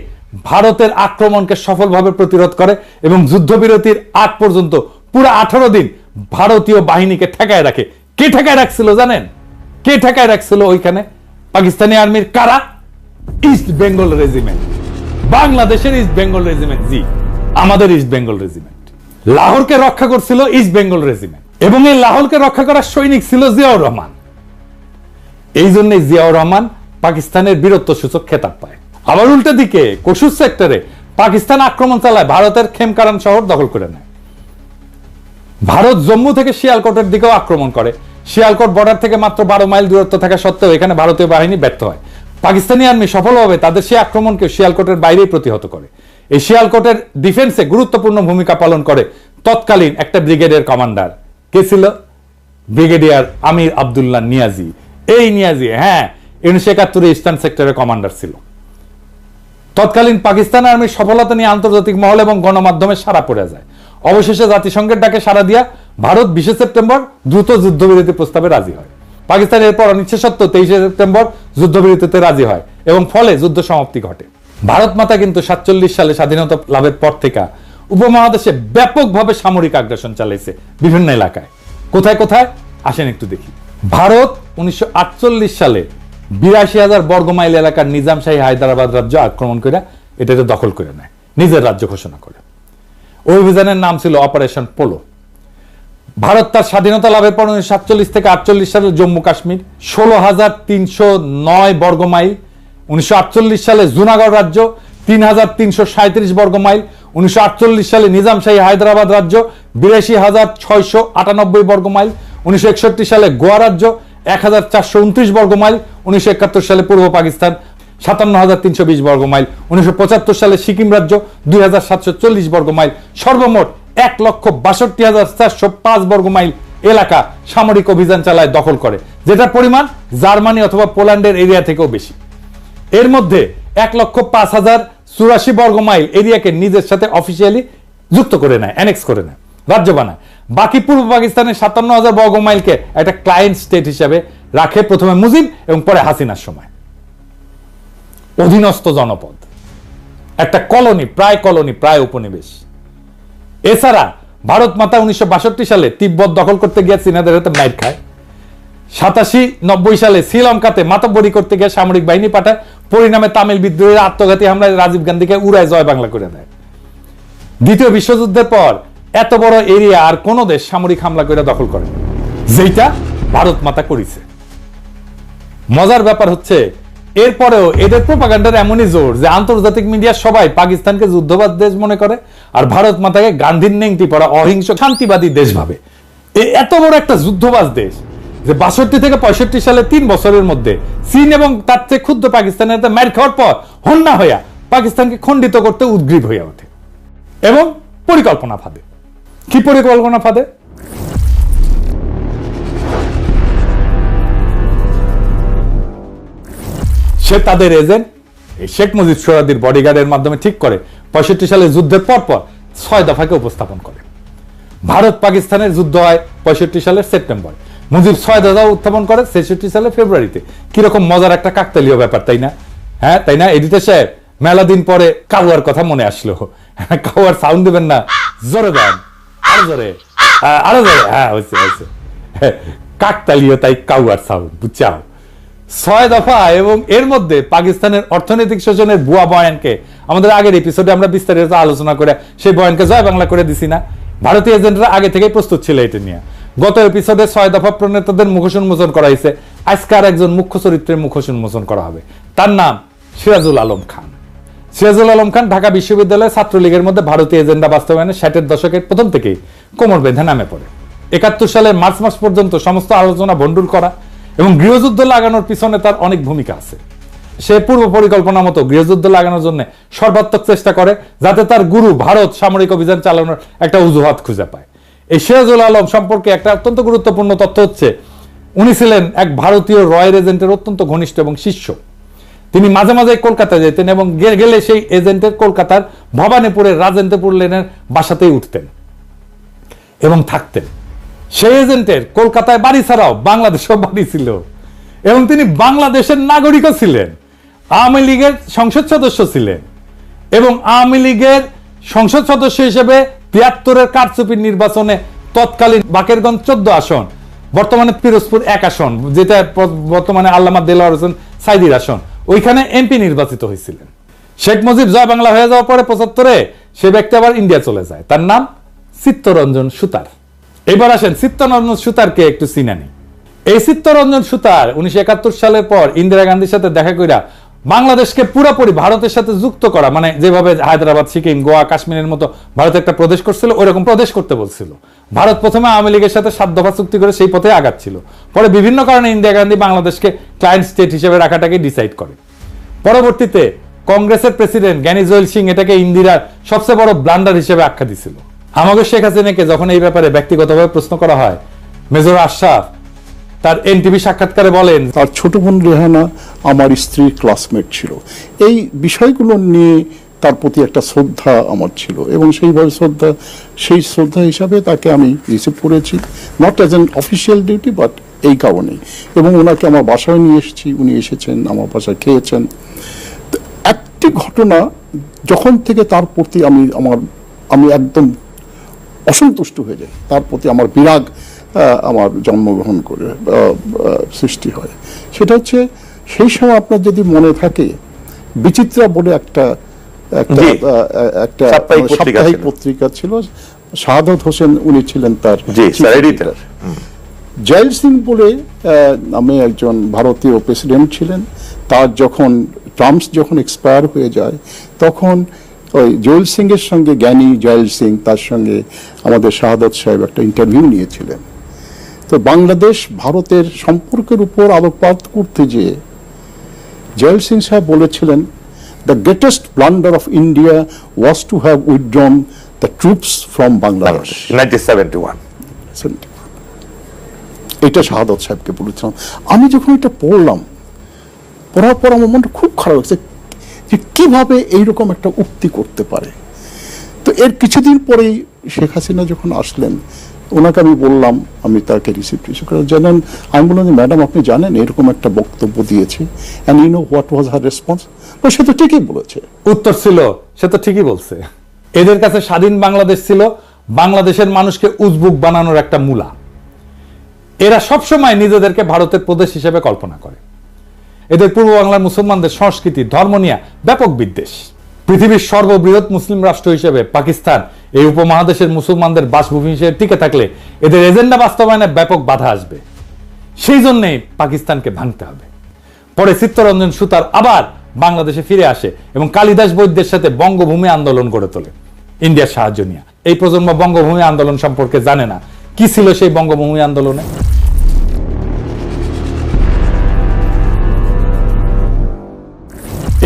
ভারতের আক্রমণকে সফলভাবে প্রতিরোধ করে এবং যুদ্ধবিরতির আগ পর্যন্ত পুরো 18 দিন ভারতীয় বাহিনীকে ঠেকায় রাখে। কে ঠেকায় রাখছিল জানেন? কে ঠেকায় রাখছিল ওইখানে? পাকিস্তানি আর্মির কারা? ইস্ট বেঙ্গল রেজিমেন্ট, বাংলাদেশের ইস্ট বেঙ্গল রেজিমেন্ট। জি, আমাদের ইস্ট বেঙ্গল রেজিমেন্ট। লাহোরকে রক্ষা করছিল ইস্ট বেঙ্গল রেজিমেন্ট এবং এই লাহোরকে রক্ষা করার সৈনিক ছিল জিয়াউর রহমান। এই জন্য জিয়াউর রহমান পাকিস্তানের বীরত্ব সূচক খেতাব পায়। আবার উল্টো দিকে কসুর সেক্টরে পাকিস্তান আক্রমণ চালায়, ভারতের খেমকারান শহর দখল করে নেয়। ভারত জম্মু থেকে শিয়ালকোটের দিকেও আক্রমণ করে। শিয়ালকোট বর্ডার থেকে মাত্র 12 মাইল দূরত্ব থাকা সত্ত্বেও এখানে ভারতীয় বাহিনী ব্যর্থ হয়। পাকিস্তানি আর্মি সফলভাবে তাদের সেই আক্রমণকে শিয়ালকোটের বাইরেই প্রতিহত করে। এই শিয়ালকোটের ডিফেন্সে গুরুত্বপূর্ণ ভূমিকা পালন করে তৎকালীন একটা ব্রিগেডের কমান্ডার। কে ছিল? ব্রিগেডিয়ার আমির আব্দুল্লাহ নিয়াজি। এই নিয়াজি 1971 ইস্টার্ন সেক্টরের কমান্ডার ছিল। তৎকালীন পাকিস্তান আর্মির সফলতা নিয়ে আন্তর্জাতিক মহল এবং গণমাধ্যমে সাড়া পড়ে যায়। অবশেষে জাতিসংঘের ডাকে সাড়া দিয়া ভারত 20 সেপ্টেম্বর দ্রুত যুদ্ধবিরতি প্রস্তাবে রাজি হয়। পাকিস্তান এরপর অনিচ্ছা সত্ত্বেও 23 সেপ্টেম্বর যুদ্ধবিরতিতে রাজি হয় এবং ফলে যুদ্ধ সমাপ্তি ঘটে। ভারত মাতা কিন্তু 47 সালে স্বাধীনতা লাভের পর থেকে উপমহাদেশে ব্যাপকভাবে সামরিক আগ্রাসন চালাইছে বিভিন্ন এলাকায়। কোথায় কোথায় আসেন একটু দেখি। ভারত 1948 সালে 82,000 বর্গমাইল এলাকার নিজামশাহী হায়দ্রাবাদ রাজ্য আক্রমণ করে এটাকে দখল করে নেয়, নিজের রাজ্য ঘোষণা করে। ওই অভিযানের নাম ছিল অপারেশন পোলো। ভারত তার স্বাধীনতা লাভের পর 1947 থেকে 48 সালে জম্মু কাশ্মীর 16,309 বর্গমাইল, 1948 সালে জুনাগড় রাজ্য 3,337 বর্গমাইল, 1948 সালে নিজামশাহী হায়দ্রাবাদ রাজ্য 82,698 বর্গমাইল, 1961 সালে গোয়া রাজ্য 1,429 বর্গমাইল, 1971 সালে পূর্ব পাকিস্তান 57,320 বর্গমাইল, 1975 সালে সিকিম রাজ্য 2,740 বর্গমাইল, সর্বমোট 1,62,405 বর্গমাইল এলাকা সামরিক অভিযান চালায় দখল করে, যেটার পরিমাণ জার্মানি অথবা পোল্যান্ডের এরিয়া থেকেও বেশি। এর মধ্যে 1,05,084 বর্গমাইল এরিয়াকে নিজের সাথে অফিসিয়ালি যুক্ত করে নেয়, অ্যানেক্স করে নেয়, রাজ্য বানায়। বাকি পূর্ব পাকিস্তানের 57,000 বর্গমাইলকে একটা ক্লায়েন্ট স্টেট হিসেবে রাখে, প্রথমে মুজিব এবং পরে হাসিনার সময়। অধীনস্থ জনপদ, একটা কলোনি, প্রায় উপনিবেশ। এছাড়া ভারত মাতা 1962 সালে তিব্বত দখল করতে গিয়ে চীনাদের হাতে মাইর খায়। 87-90 সালে শ্রীলঙ্কাতে মাতব্বরি করতে গিয়ে সামরিক বাহিনী পাঠায়, পরিণামে তামিল বিদ্রোহীরা আত্মঘাতী হামলায় রাজীব গান্ধীকে উড়ায় জয় বাংলা করে দেয়। দ্বিতীয় বিশ্বযুদ্ধের পর এত বড় এরিয়া আর কোন দেশ সামরিক হামলা করে দখল করে, যেটা ভারত মাতা করেছে। মজার ব্যাপার হচ্ছে এরপরেও এদের প্রোপাগান্ডার এমনই জোর যে আন্তর্জাতিক মিডিয়া সবাই পাকিস্তানকে যুদ্ধবাদ দেশ মনে করে আর ভারত মাতাকে গান্ধীর নেংটি পড়া অহিংস শান্তিবাদী দেশ ভাবে। এত বড় একটা যুদ্ধবাজ দেশ যে 62 থেকে 65 সালে 3 বছরের মধ্যে চীন এবং তার চেয়ে ক্ষুদ্র পাকিস্তানের মার খাওয়ার পর হন্যা হইয়া পাকিস্তানকে খণ্ডিত করতে উদ্গ্রীব হইয়া ওঠে এবং পরিকল্পনা ফাঁদে। কি পরিকল্পনা ফাঁদে? সে তাদের এজেন্ট শেখ মুজিব সোহরাওয়ার্দীর বডিগার্ডের মাধ্যমে ঠিক করে 65 সালে যুদ্ধের পর 6 দফাকে উপস্থাপন করে। ভারত পাকিস্তানের যুদ্ধ হয় 65 সালের সেপ্টেম্বর, মুজিব 6 দফা উত্থাপন করে 66 সালের ফেব্রুয়ারিতে। কিরকম মজার একটা কাকতালীয় ব্যাপার, তাই না? তাই না এডিটর সাহেব? মেলা দিন পরে কাউয়ার কথা মনে আসলো। কাউয়ার সাউন্ড দেবেন না? জোরে দেন, আরো জোরে, আরো জোরে। হয়েছে কাকতালীয়, তাই কাউয়ার সাউন্ড, বুঝছাও? 6 দফা এবং এর মধ্যে পাকিস্তানের অর্থনৈতিক শোষণের ভুয়া বয়ানকে আমাদের আগের এপিসোডে আমরা বিস্তারিত আলোচনা করে সেই বয়ানকে জয় বাংলা করে দিছি না? ভারতীয় এজেন্টরা আগে থেকেই প্রস্তুত ছিল এটা নিয়ে। গত এপিসোডে 6 দফা প্রণেতাদের মুখোশ উন্মোচন করা হয়েছে। আজকে আর একজন মুখ্য চরিত্রের মুখোশ উন্মোচন করা হবে, তার নাম সিরাজুল আলম খান। সিরাজুল আলম খান ঢাকা বিশ্ববিদ্যালয়ের ছাত্রলীগের মধ্যে ভারতীয় এজেন্ডা বাস্তবায়নে 60-এর দশকের প্রথম থেকেই কোমর বেঁধে নামে পড়ে। 71 সালের মার্চ মাস পর্যন্ত সমস্ত আলোচনা ভণ্ডুল করা এবং গৃহযুদ্ধ লাগানোর পিছনে তার অনেক ভূমিকা আছে। সে পূর্ব পরিকল্পনা মতো গৃহযুদ্ধ লাগানোর জন্য সর্বাত্মক চেষ্টা করে, যাতে তার গুরু ভারত সামরিক অভিযান চালানোর একটা অজুহাত খুঁজে পায়। এই সিরাজুল আলম সম্পর্কে একটা অত্যন্ত গুরুত্বপূর্ণ তথ্য হচ্ছে, উনি ছিলেন এক ভারতীয় রয়্যাল এজেন্টের অত্যন্ত ঘনিষ্ঠ এবং শিষ্য। তিনি মাঝে মাঝে কলকাতায় যেতেন এবং গেলে সেই এজেন্টের কলকাতার ভবানীপুরের রাজেন্দ্রপুর লেনের বাসাতেই উঠতেন এবং থাকতেন। সেই এজেন্টের কলকাতায় বাড়ি ছাড়াও বাংলাদেশেও বাড়ি ছিল এবং তিনি বাংলাদেশের নাগরিকও ছিলেন। আওয়ামী লীগের সংসদ সদস্য ছিলেন এবং আওয়ামী লীগের সংসদ সদস্য হিসেবে ৭২-এর কারচুপির নির্বাচনে তৎকালীন বাকেরগঞ্জ 14 আসন, বর্তমানে পিরোজপুর 1 আসন, যেটা বর্তমানে আল্লামা দেলোয়ার হোসেন সাইদির আসন, ওইখানে এমপি নির্বাচিত হয়েছিলেন। শেখ মুজিব জয় বাংলা হয়ে যাওয়ার পরে 75-এ সে ব্যক্তি আবার ইন্ডিয়া চলে যায়। তার নাম চিত্তরঞ্জন সুতার। এবার আসেন চিত্তরঞ্জন সুতারকে একটু চিনানি। এই চিত্তরঞ্জন সুতার 1971 সালের পর ইন্দিরা গান্ধীর সাথে দেখা কইরা বাংলাদেশকে পুরোপুরি ভারতের সাথে যুক্ত করা, মানে যেভাবে হায়দ্রাবাদ, সিকিম, গোয়া, কাশ্মীরের মতো ভারত একটা প্রদেশ করছিল, ওইরকম প্রদেশ করতে বলছিল। ভারত প্রথমে আওয়ামী লীগের সাথে 7 দফা চুক্তি করে সেই পথে আগাচ্ছিল। পরে বিভিন্ন কারণে ইন্দিরা গান্ধী বাংলাদেশকে ক্লায়েন্ট স্টেট হিসেবে রাখাটাকে ডিসাইড করে। পরবর্তীতে কংগ্রেসের প্রেসিডেন্ট জ্ঞানী জৈল সিং এটাকে ইন্দিরার সবচেয়ে বড় ব্লান্ডার হিসেবে আখ্যা দিছিল। আমাকে শেখ হাসিনাকে যখন এই ব্যাপারে ব্যক্তিগতভাবে প্রশ্ন করা হয়, মেজর আশরাফ তার এনটিভি সাক্ষাৎকারে বলেন, তার ছোট বোন রেহানা আমার স্ত্রীর ক্লাসমেট ছিল। এই বিষয়গুলো নিয়ে তার প্রতি একটা শ্রদ্ধা আমার ছিল এবং সেইভাবে সেই শ্রদ্ধা হিসাবে তাকে আমি রিসিভ করেছি, not as an official duty but এই কারণেই। এবং ওনাকে আমার বাসায় নিয়ে এসেছি, উনি এসেছেন আমার বাসায় খেয়েছেন। একটি ঘটনা যখন থেকে তার প্রতি আমি একদম অসন্তুষ্ট হয়ে যাই, তার প্রতি আমার বিরাগ আমার জন্মগ্রহণ করে সৃষ্টি হয়, সেটা হচ্ছে সেই সময় আপনার যদি মনে থাকে বিচিত্রা বলে একটা সাপ্তাহিক পত্রিকা ছিল, শাহাদত হোসেন উনি ছিলেন তার এডিটর। জয়েল সিং বলে নামে একজন ভারতীয় প্রেসিডেন্ট ছিলেন। তার যখন টার্মস যখন এক্সপায়ার হয়ে যায় তখন ওই জয়েল সিং এর সঙ্গে জ্ঞানী জয়েল সিং তার সঙ্গে আমাদের শাহাদত সাহেব একটা ইন্টারভিউ নিয়েছিলেন। তো বাংলাদেশ ভারতের সম্পর্কের উপর আলোকপাত করতে যেয়ে জয়েল সিং সাহেব বলেছিলেন, the greatest blunder of India was to have withdrawn the troops from Bangladesh 1971। এটা শাহাদত সাহেবকে বলেছিলাম। আমি যখন এটা পড়ার পর আমার মনটা খুব খারাপ লাগছে যে কিভাবে এইরকম একটা উক্তি করতে পারে। তো এর কিছুদিন পরেই শেখ হাসিনা যখন আসলেন, ওনাকে আমি বললাম, আমি তাকে রিসিভ করে জানেন, আমি বললাম যে ম্যাডাম আপনি জানেন এরকম একটা বক্তব্য দিয়েছে, and you know what was her response? সে তো ঠিকই বলেছে। উত্তর ছিল, সে তো ঠিকই বলছে। এদের কাছে স্বাধীন বাংলাদেশ ছিল বাংলাদেশের মানুষকে উজবুক বানানোর একটা মূলা। এরা সবসময় নিজেদেরকে ভারতের প্রদেশ হিসেবে কল্পনা করে। এদের পূর্ব বাংলার মুসলমানদের সংস্কৃতি, ধর্ম নিয়ে ব্যাপক বিদ্বেষ। পৃথিবীর সর্ববৃহৎ মুসলিম রাষ্ট্র হিসেবে পাকিস্তান এই উপমহাদেশের মুসলমানদের বাসভূমি হিসেবে টিকে থাকলে এদের এজেন্ডা বাস্তবায়নে ব্যাপক বাধা আসবে। সেই জন্যই পাকিস্তানকে ভাঙতে হবে। পরে চিত্তরঞ্জন সুতার আবার বাংলাদেশে ফিরে আসে এবং কালিদাস বৈদ্যের সাথে বঙ্গভূমি আন্দোলন গড়ে তোলে ইন্ডিয়ার সাহায্য নিয়ে। এই প্রজন্ম বঙ্গভূমি আন্দোলন সম্পর্কে জানে না। কি ছিল সেই বঙ্গভূমি আন্দোলনে?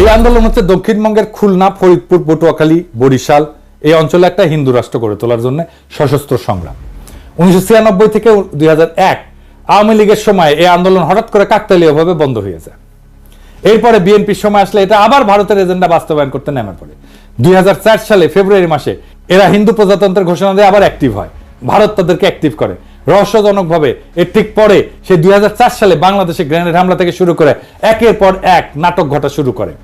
এই আন্দোলন হচ্ছে দক্ষিণবঙ্গের খুলনা, ফরিদপুর, পটুয়াখালী, বরিশাল এই অঞ্চলে একটা হিন্দু রাষ্ট্র গড়ে তোলার জন্য সশস্ত্র সংগ্রাম। 1996 থেকে 2001 আওয়ামী লীগের সময় এই আন্দোলন হঠাৎ করে কাকতালীয়ভাবে বন্ধ হয়ে যায়। এরপরে বিএনপির সময় আসলে এটা আবার ভারতের এজেন্ডা বাস্তবায়ন করতে নেমে পড়ে। 2004 সালে ফেব্রুয়ারি মাসে এরা হিন্দু প্রজাতন্ত্রের ঘোষণা দিয়ে আবার অ্যাক্টিভ হয়। ভারত তাদেরকে অ্যাক্টিভ করে রহস্যজনকভাবে। এর ঠিক পরে সে 2004 সালে বাংলাদেশে গ্রেনেড হামলা থেকে শুরু করে একের পর এক নাটক ঘটা শুরু করে।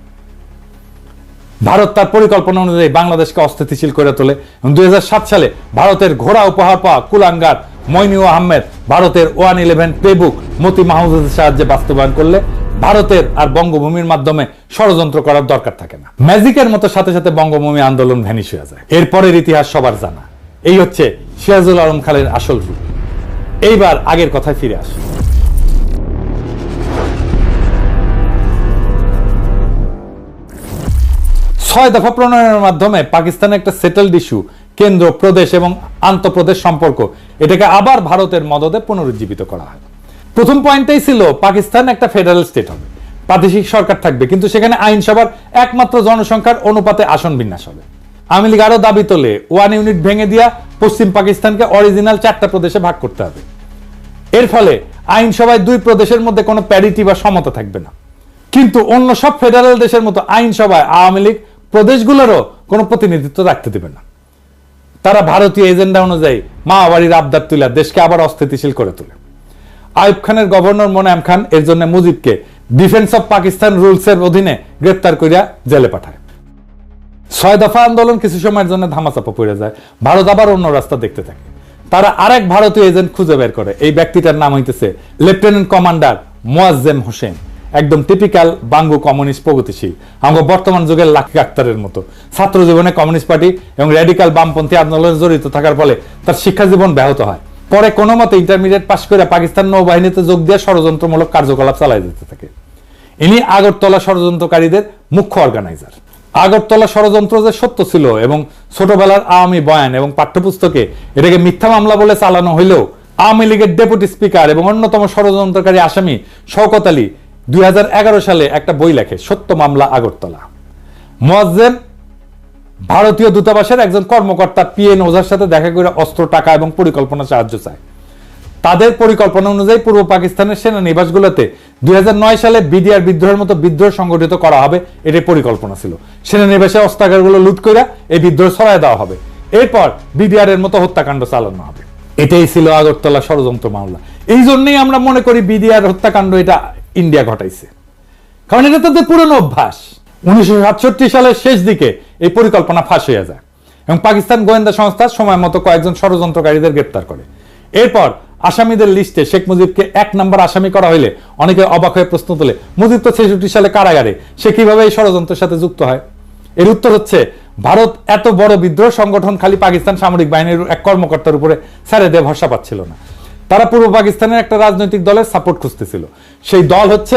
ভারত তার পরিকল্পনা অনুযায়ী বাংলাদেশকে অস্থিতিশীল করে তোলে এবং 2007 সালে ভারতের ঘোড়া উপহার পাওয়া কুলাঙ্গার মইনুল আহমেদ ভারতের 111 প্লেবুক মতি মাহমুদের সাহায্যে বাস্তবায়ন করলে ভারতের আর বঙ্গভূমির মাধ্যমে ষড়যন্ত্র করার দরকার থাকে না। ম্যাজিকের মতো সাথে সাথে বঙ্গভূমি আন্দোলন ভ্যানিশ হয়ে যায়। এরপরের ইতিহাস সবার জানা। এই হচ্ছে সিরাজুল আলম খানের আসল রূপ। এইবার আগের কথায় ফিরে আসে। 6 দফা প্রণয়নের মাধ্যমে পাকিস্তানের একটা সেটেলড ইস্যু, কেন্দ্র, প্রদেশ এবং আন্তঃপ্রদেশ সম্পর্ক, এটাকে আবার ভারতের মদদে পুনরুজ্জীবিত করা হয়। প্রথম পয়েন্টটাই ছিল পাকিস্তান একটা ফেডারেল স্টেট হবে, প্রাদেশিক সরকার থাকবে, কিন্তু সেখানে আইনসভার একমাত্র জনসংখ্যার অনুপাতে আসন বিন্যাস হবে। আওয়ামী লীগ আরো দাবি তোলে 1 ইউনিট ভেঙে দিয়া পশ্চিম পাকিস্তানকে অরিজিনাল 4টা প্রদেশে ভাগ করতে হবে। এর ফলে আইনসভায় 2 প্রদেশের মধ্যে কোনো প্যারিটি বা সমতা থাকবে না। কিন্তু অন্য সব ফেডারেল দেশের মতো আইনসভায় আওয়ামী লীগ প্রদেশগুলোরও কোনো প্রতিনিধিত্ব রাখতে দেবে না। তারা ভারতীয় এজেন্ডা অনুযায়ী মাওবাড়ির আবদার তুলে দেশকে আবার অস্থিতিশীল করে তোলে। আইয়ুব খানের গভর্নর মোনায়েম খান এর জন্য মুজিবকে ডিফেন্স অফ পাকিস্তান রুলসের অধীনে গ্রেপ্তার করিয়া জেলে পাঠায়। 6 দফা আন্দোলন কিছু সময়ের জন্য ধামাচাপা পড়ে যায়, ভারত আবার অন্য রাস্তা দেখতে থাকে। তারা আরেক ভারতীয় এজেন্ট খুঁজে বের করে, এই ব্যক্তিটার নাম হইতেছে লেফটেন্যান্ট কমান্ডার মোয়াজ্জেম হোসেন, একদম টিপিক্যাল বাঙ্গু কমিউনিস্ট প্রগতিশীল, আমরা বর্তমান যুগের লাকি আক্তারের মতো। ছাত্র জীবনে কমিউনিস্ট পার্টি এবং র্যাডিক্যাল বামপন্থী আন্দোলনে জড়িত থাকার ফলে তার শিক্ষা জীবন ব্যাহত হয়। পরে কোনো মতে ইন্টারমিডিয়েট পাশ করে পাকিস্তান নৌবাহিনীতে যোগ দিয়ে ষড়যন্ত্রমূলক কার্যকলাপ চালাই যেতে থাকে। ইনি আগরতলা ষড়যন্ত্রকারীদের মুখ্য অর্গানাইজার। আগরতলা ষড়যন্ত্র যে সত্য ছিল এবং ছোটবেলার আওয়ামী বয়ান এবং পাঠ্যপুস্তকে এটাকে মিথ্যা মামলা বলে চালানো হইলেও আওয়ামী লীগের ডেপুটি স্পিকার এবং অন্যতম ষড়যন্ত্রকারী আসামি শওকত আলী 2011 সালে একটা বই লেখে, সত্য মামলা আগরতলা। মোয়াজ্জেম ভারতীয় দূতাবাসের একজন কর্মকর্তা পিএন ওঝার সাথে দেখা করে অস্ত্র, টাকা এবং পরিকল্পনা সাহায্য চায়। তাদের পরিকল্পনা অনুযায়ী পূর্ব পাকিস্তানের সেনানিবাসগুলোতে 2009 সালে বিডিআর বিদ্রোহের মতো বিদ্রোহ সংগঠিত করা হবে, এটাই পরিকল্পনা ছিল। সেনানিবাসে অস্ত্রাগারগুলো লুট করে এই বিদ্রোহ ছড়ায় দেওয়া হবে, এরপর বিডিআর এর মতো হত্যাকাণ্ড চালানো হবে। এটাই ছিল আগরতলা ষড়যন্ত্র মামলা। এই জন্যই আমরা মনে করি বিডিআর হত্যাকাণ্ড এটা ইন্ডিয়া ঘটাইছে, কারণ এটা তাদের পুরনো অভ্যাস। 1967 সালের শেষ দিকে এই পরিকল্পনা ফাঁস হয়ে যায় এবং পাকিস্তান গোয়েন্দা সংস্থা সময় মতো কয়েকজন ষড়যন্ত্রকারীদের গ্রেপ্তার করে। এরপর আসামিদের লিস্টে শেখ মুজিবকে 1 নম্বর আসামি করা হইলে অনেকে অবাক হয়ে প্রশ্ন তোলে, মুজিব তো 66 সালে কারাগারে, সে কিভাবে এই ষড়যন্ত্রের সাথে যুক্ত হয়? এর উত্তর হচ্ছে, ভারত এত বড় বিদ্রোহ সংগঠন খালি পাকিস্তান সামরিক বাহিনীর এক কর্মকর্তার উপরে ছেড়ে দিয়ে ভরসা পাচ্ছিল না। তারা পূর্ব পাকিস্তানের একটা রাজনৈতিক দলের সাপোর্ট খুঁজতেছিল। সেই দল হচ্ছে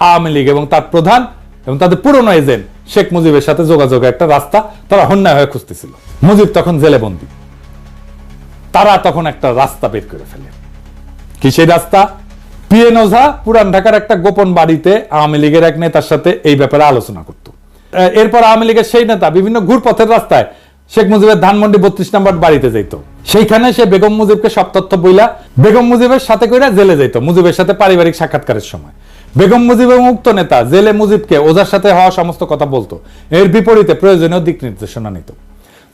আওয়ামী লীগ এবং তার প্রধান এবং তাদের পুরনো এজেন্ট শেখ মুজিবের সাথে যোগাযোগের একটা রাস্তা তারা হন্যায় হয়ে খুঁজতেছিল। মুজিব তখন জেলে বন্দী। তারা তখন একটা রাস্তা বের করে ফেলে। কি সেই রাস্তা? পিএন ওঝা পুরান ঢাকার একটা গোপন বাড়িতে আওয়ামী লীগের এক নেতার সাথে এই ব্যাপারে আলোচনা করত। এরপর আওয়ামী লীগের সেই নেতা বিভিন্ন ঘুরপথের রাস্তায় শেখ মুজিবের ধানমন্ডি 32 নম্বর বাড়িতে যাইতো। সেইখানে সে বেগম মুজিবকে সব তথ্য বইলা বেগম মুজিবের সাথে কইরা জেলে যাইতো মুজিবের সাথে পারিবারিক সাক্ষাৎকারের সময়। বেগম মুজিব এবং উক্ত নেতা জেলে মুজিবকে ওঝার সাথে হওয়া সমস্ত কথা বলতো, এর বিপরীতে প্রয়োজনীয় দিক নির্দেশনা নিত।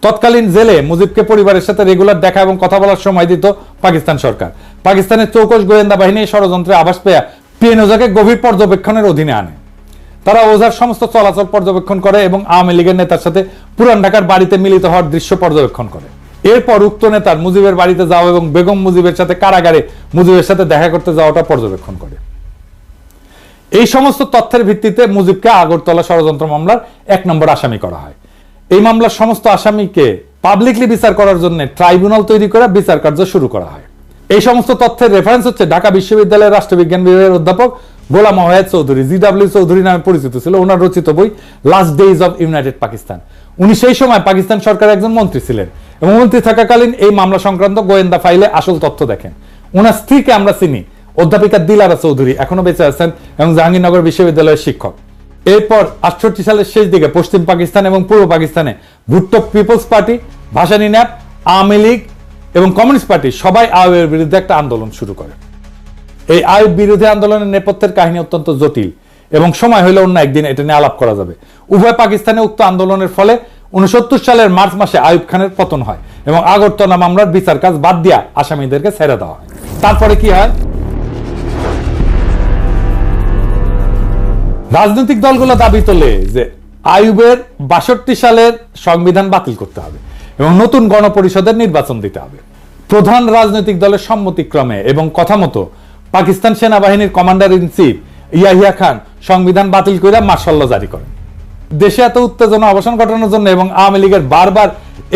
তৎকালীন জেলে মুজিবকে পরিবারের সাথে রেগুলার দেখা এবং কথা বলার সময় দিত পাকিস্তান সরকার। পাকিস্তানের চৌকস গোয়েন্দা বাহিনী ষড়যন্ত্রে আভাস পেয়ে পিএন ওঝাকে গভীর পর্যবেক্ষণের অধীনে আনে। তারা ওঝার সমস্ত চলাচল পর্যবেক্ষণ করে এবং আওয়ামী লীগের নেতার সাথে পুরান ঢাকার বাড়িতে মিলিত হওয়ার দৃশ্য পর্যবেক্ষণ করে। এরপর উক্ত নেতার মুজিবের বাড়িতে যাওয়া এবং বেগম মুজিবের সাথে কারাগারে মুজিবের সাথে দেখা করতে যাওয়াটা পর্যবেক্ষণ করে। এই সমস্ত তথ্যের ভিত্তিতে মুজিবকে আগরতলা ষড়যন্ত্র মামলার 1 নম্বর আসামি করা হয়। এই মামলার সমস্ত আসামিকে পাবলিকলি বিচার করার জন্য ট্রাইব্যুনাল তৈরি করে বিচার কার্য শুরু করা হয়। এই সমস্ত তথ্যের রেফারেন্স হচ্ছে ঢাকা বিশ্ববিদ্যালয়ের রাষ্ট্রবিজ্ঞান বিভাগের অধ্যাপক গোলাম ওয়াহেদ চৌধুরী, জিডব্লিউ চৌধুরী নামে পরিচিত ছিল, ওনার রচিত বই last days of United Pakistan. উনি সেই সময় পাকিস্তান সরকারের একজন মন্ত্রী ছিলেন এবং মন্ত্রী থাকাকালীন এই মামলা সংক্রান্ত গোয়েন্দা ফাইলে আসল তথ্য দেখেন। ওনার স্ত্রীকে আমরা চিনি, অধ্যাপিকা দিলারা চৌধুরী, এখনো বেঁচে আছেন এবং জাহাঙ্গীরনগর বিশ্ববিদ্যালয়ের শিক্ষক। এরপর 68 সালের শেষ দিকে পশ্চিম পাকিস্তান এবং পূর্ব পাকিস্তানে Bhutto People's Party, Bhashani NAP, Awami League এবং কমিউনিস্ট পার্টি সবাই আইয়ুবের বিরুদ্ধে একটা আন্দোলন শুরু করে। এই আইয়ুব বিরোধী আন্দোলনের নেপথ্যের কাহিনী অত্যন্ত জটিল এবং সময় হলে অন্য একদিন এটা নিয়ে আলাপ করা যাবে। উভয় পাকিস্তানে উক্ত আন্দোলনের ফলে 69 সালের মার্চ মাসে আইয়ুব খানের পতন হয় এবং আগরতলা মামলার বিচার কাজ বাদ দিয়া আসামিদেরকে ছেড়ে দেওয়া হয়। তারপরে কি হয়? রাজনৈতিক দলগুলো দাবি তোলে যে আইয়ুবের 62 সালের সংবিধান বাতিল করতে হবে এবং নতুন গণপরিষদের নির্বাচন দিতে হবে। প্রধান রাজনৈতিক দলের সম্মতিক্রমে এবং কথা মতো পাকিস্তান সেনাবাহিনীর commander in chief Yahya Khan সংবিধান বাতিল করে মার্শাল ল জারি করেন। দেশে এত উত্তেজনা অবসান ঘটানোর জন্য এবং আওয়ামী লীগের বারবার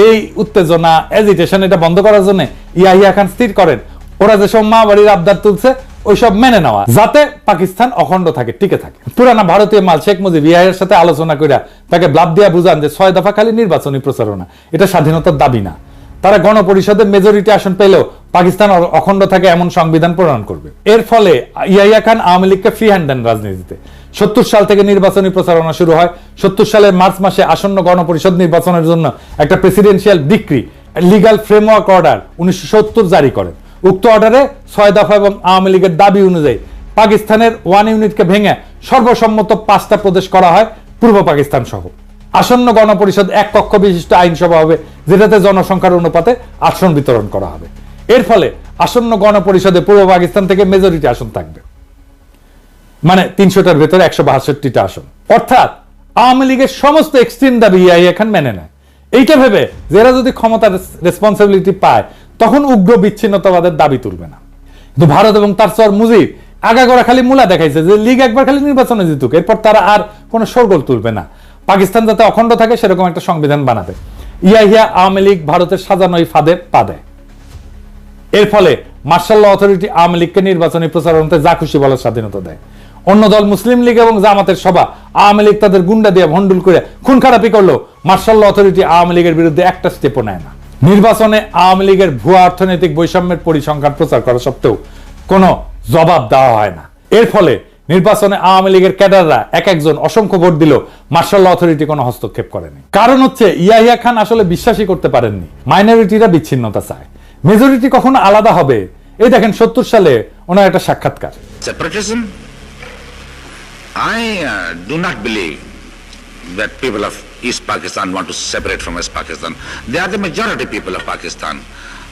এই উত্তেজনা এজিটেশন এটা বন্ধ করার জন্য ইয়াহিয়া খান স্থির করেন ওরা যেসব মা বাড়ির আবদার তুলছে ওইসব মেনে নেওয়া, যাতে পাকিস্তান অখণ্ড থাকে, টিকে থাকে। পুরানা ভারতীয় মাল শেখ মুজিব ইয়াহিয়ার সাথে আলোচনা করে তাকে ব্লাব দিয়া বুঝান যে 6 দফা খালি নির্বাচনী প্রচারণা, এটা স্বাধীনতার দাবি না। তারা গণপরিষদের মেজরিটি আসন পেলেও পাকিস্তান অখণ্ড থাকে এমন সংবিধান প্রণয়ন করবে। এর ফলে ইয়াহিয়া খান আওয়ামী লীগকে ফ্রি হ্যান্ড দেন রাজনীতিতে। 70 সাল থেকে নির্বাচনী প্রচারণা শুরু হয়। 70 সালের মার্চ মাসে আসন্ন গণপরিষদ নির্বাচনের জন্য একটা presidential decree legal framework order 1970 জারি করেন। উক্ত অর্ডারে 6 দফা এবং আওয়ামী লীগের দাবি অনুযায়ী পাকিস্তানের 1 ইউনিটকে ভেঙে সর্বসম্মত 5টা প্রদেশ করা হয় পূর্ব পাকিস্তান সহ। আসন্ন গণপরিষদ 1 কক্ষ বিশিষ্ট আইনসভা হবে, যেটাতে জনসংখ্যার অনুপাতে আসন বিতরণ করা হবে। এর ফলে আসন্ন গণপরিষদে পূর্ব পাকিস্তান থেকে মেজরিটি আসন থাকবে। মানে 300টার ভেতরে 162টা আসন। অর্থাৎ আওয়ামী লীগের সমস্ত এক্সট্রিম দাবি ইয়াহিয়া খান মেনে নেয়, এইটা ভেবে যারা যদি ক্ষমতার রেসপন্সিবিলিটি পায় তখন উগ্র বিচ্ছিন্নতাবাদের দাবি তুলবে না। কিন্তু ভারত এবং তার সর মুজিব আগাগোড়া খালি মূলা দেখাইছে যে লীগ একবার খালি নির্বাচনে জিতুক, এরপর তারা আর কোনো শোরগোল তুলবে না, পাকিস্তান যাতে অখণ্ড থাকে সেরকম একটা সংবিধান বানাবে। ইয়াহিয়া আওয়ামী লীগ ভারতের সাজানো এই ফাঁদে পা দেয়। এর ফলে মার্শাল ল অথরিটি আওয়ামী লীগকে নির্বাচনী প্রচারণাতে যা খুশি বলার স্বাধীনতা দেয়। অন্য দল মুসলিম লীগ এবং জামাতের সভা আওয়ামী লীগ তাদের গুন্ডা দিয়ে ভন্ডুল করে খুন খারাপি করলো, মার্শাল ল অথরিটি আওয়ামী লীগের বিরুদ্ধে একটা স্টেপও নেয় না। নির্বাচনে আওয়ামী লীগের ভুয়া অর্থনৈতিক বৈষম্যের পরিসংখ্যান প্রচার করা সত্ত্বেও কোনো জবাব দেওয়া হয় না। এর ফলে নির্বাচনে আওয়ামী লীগের ক্যাডাররা এক একজন অসংখ্য ভোট দিল, মার্শাল ল অথরিটি কোনো হস্তক্ষেপ করেনি। কারণ হচ্ছে ইয়াহিয়া খান আসলে বিশ্বাসই করতে পারেননি মাইনরিটিরা বিচ্ছিন্নতা চায়, মেজরিটি কখনো আলাদা হবে। এই দেখেন 70 সালে ওনার একটা সাক্ষাৎকার। Separatism? I do not believe that people of East Pakistan want to separate from West Pakistan. They are the majority people of Pakistan.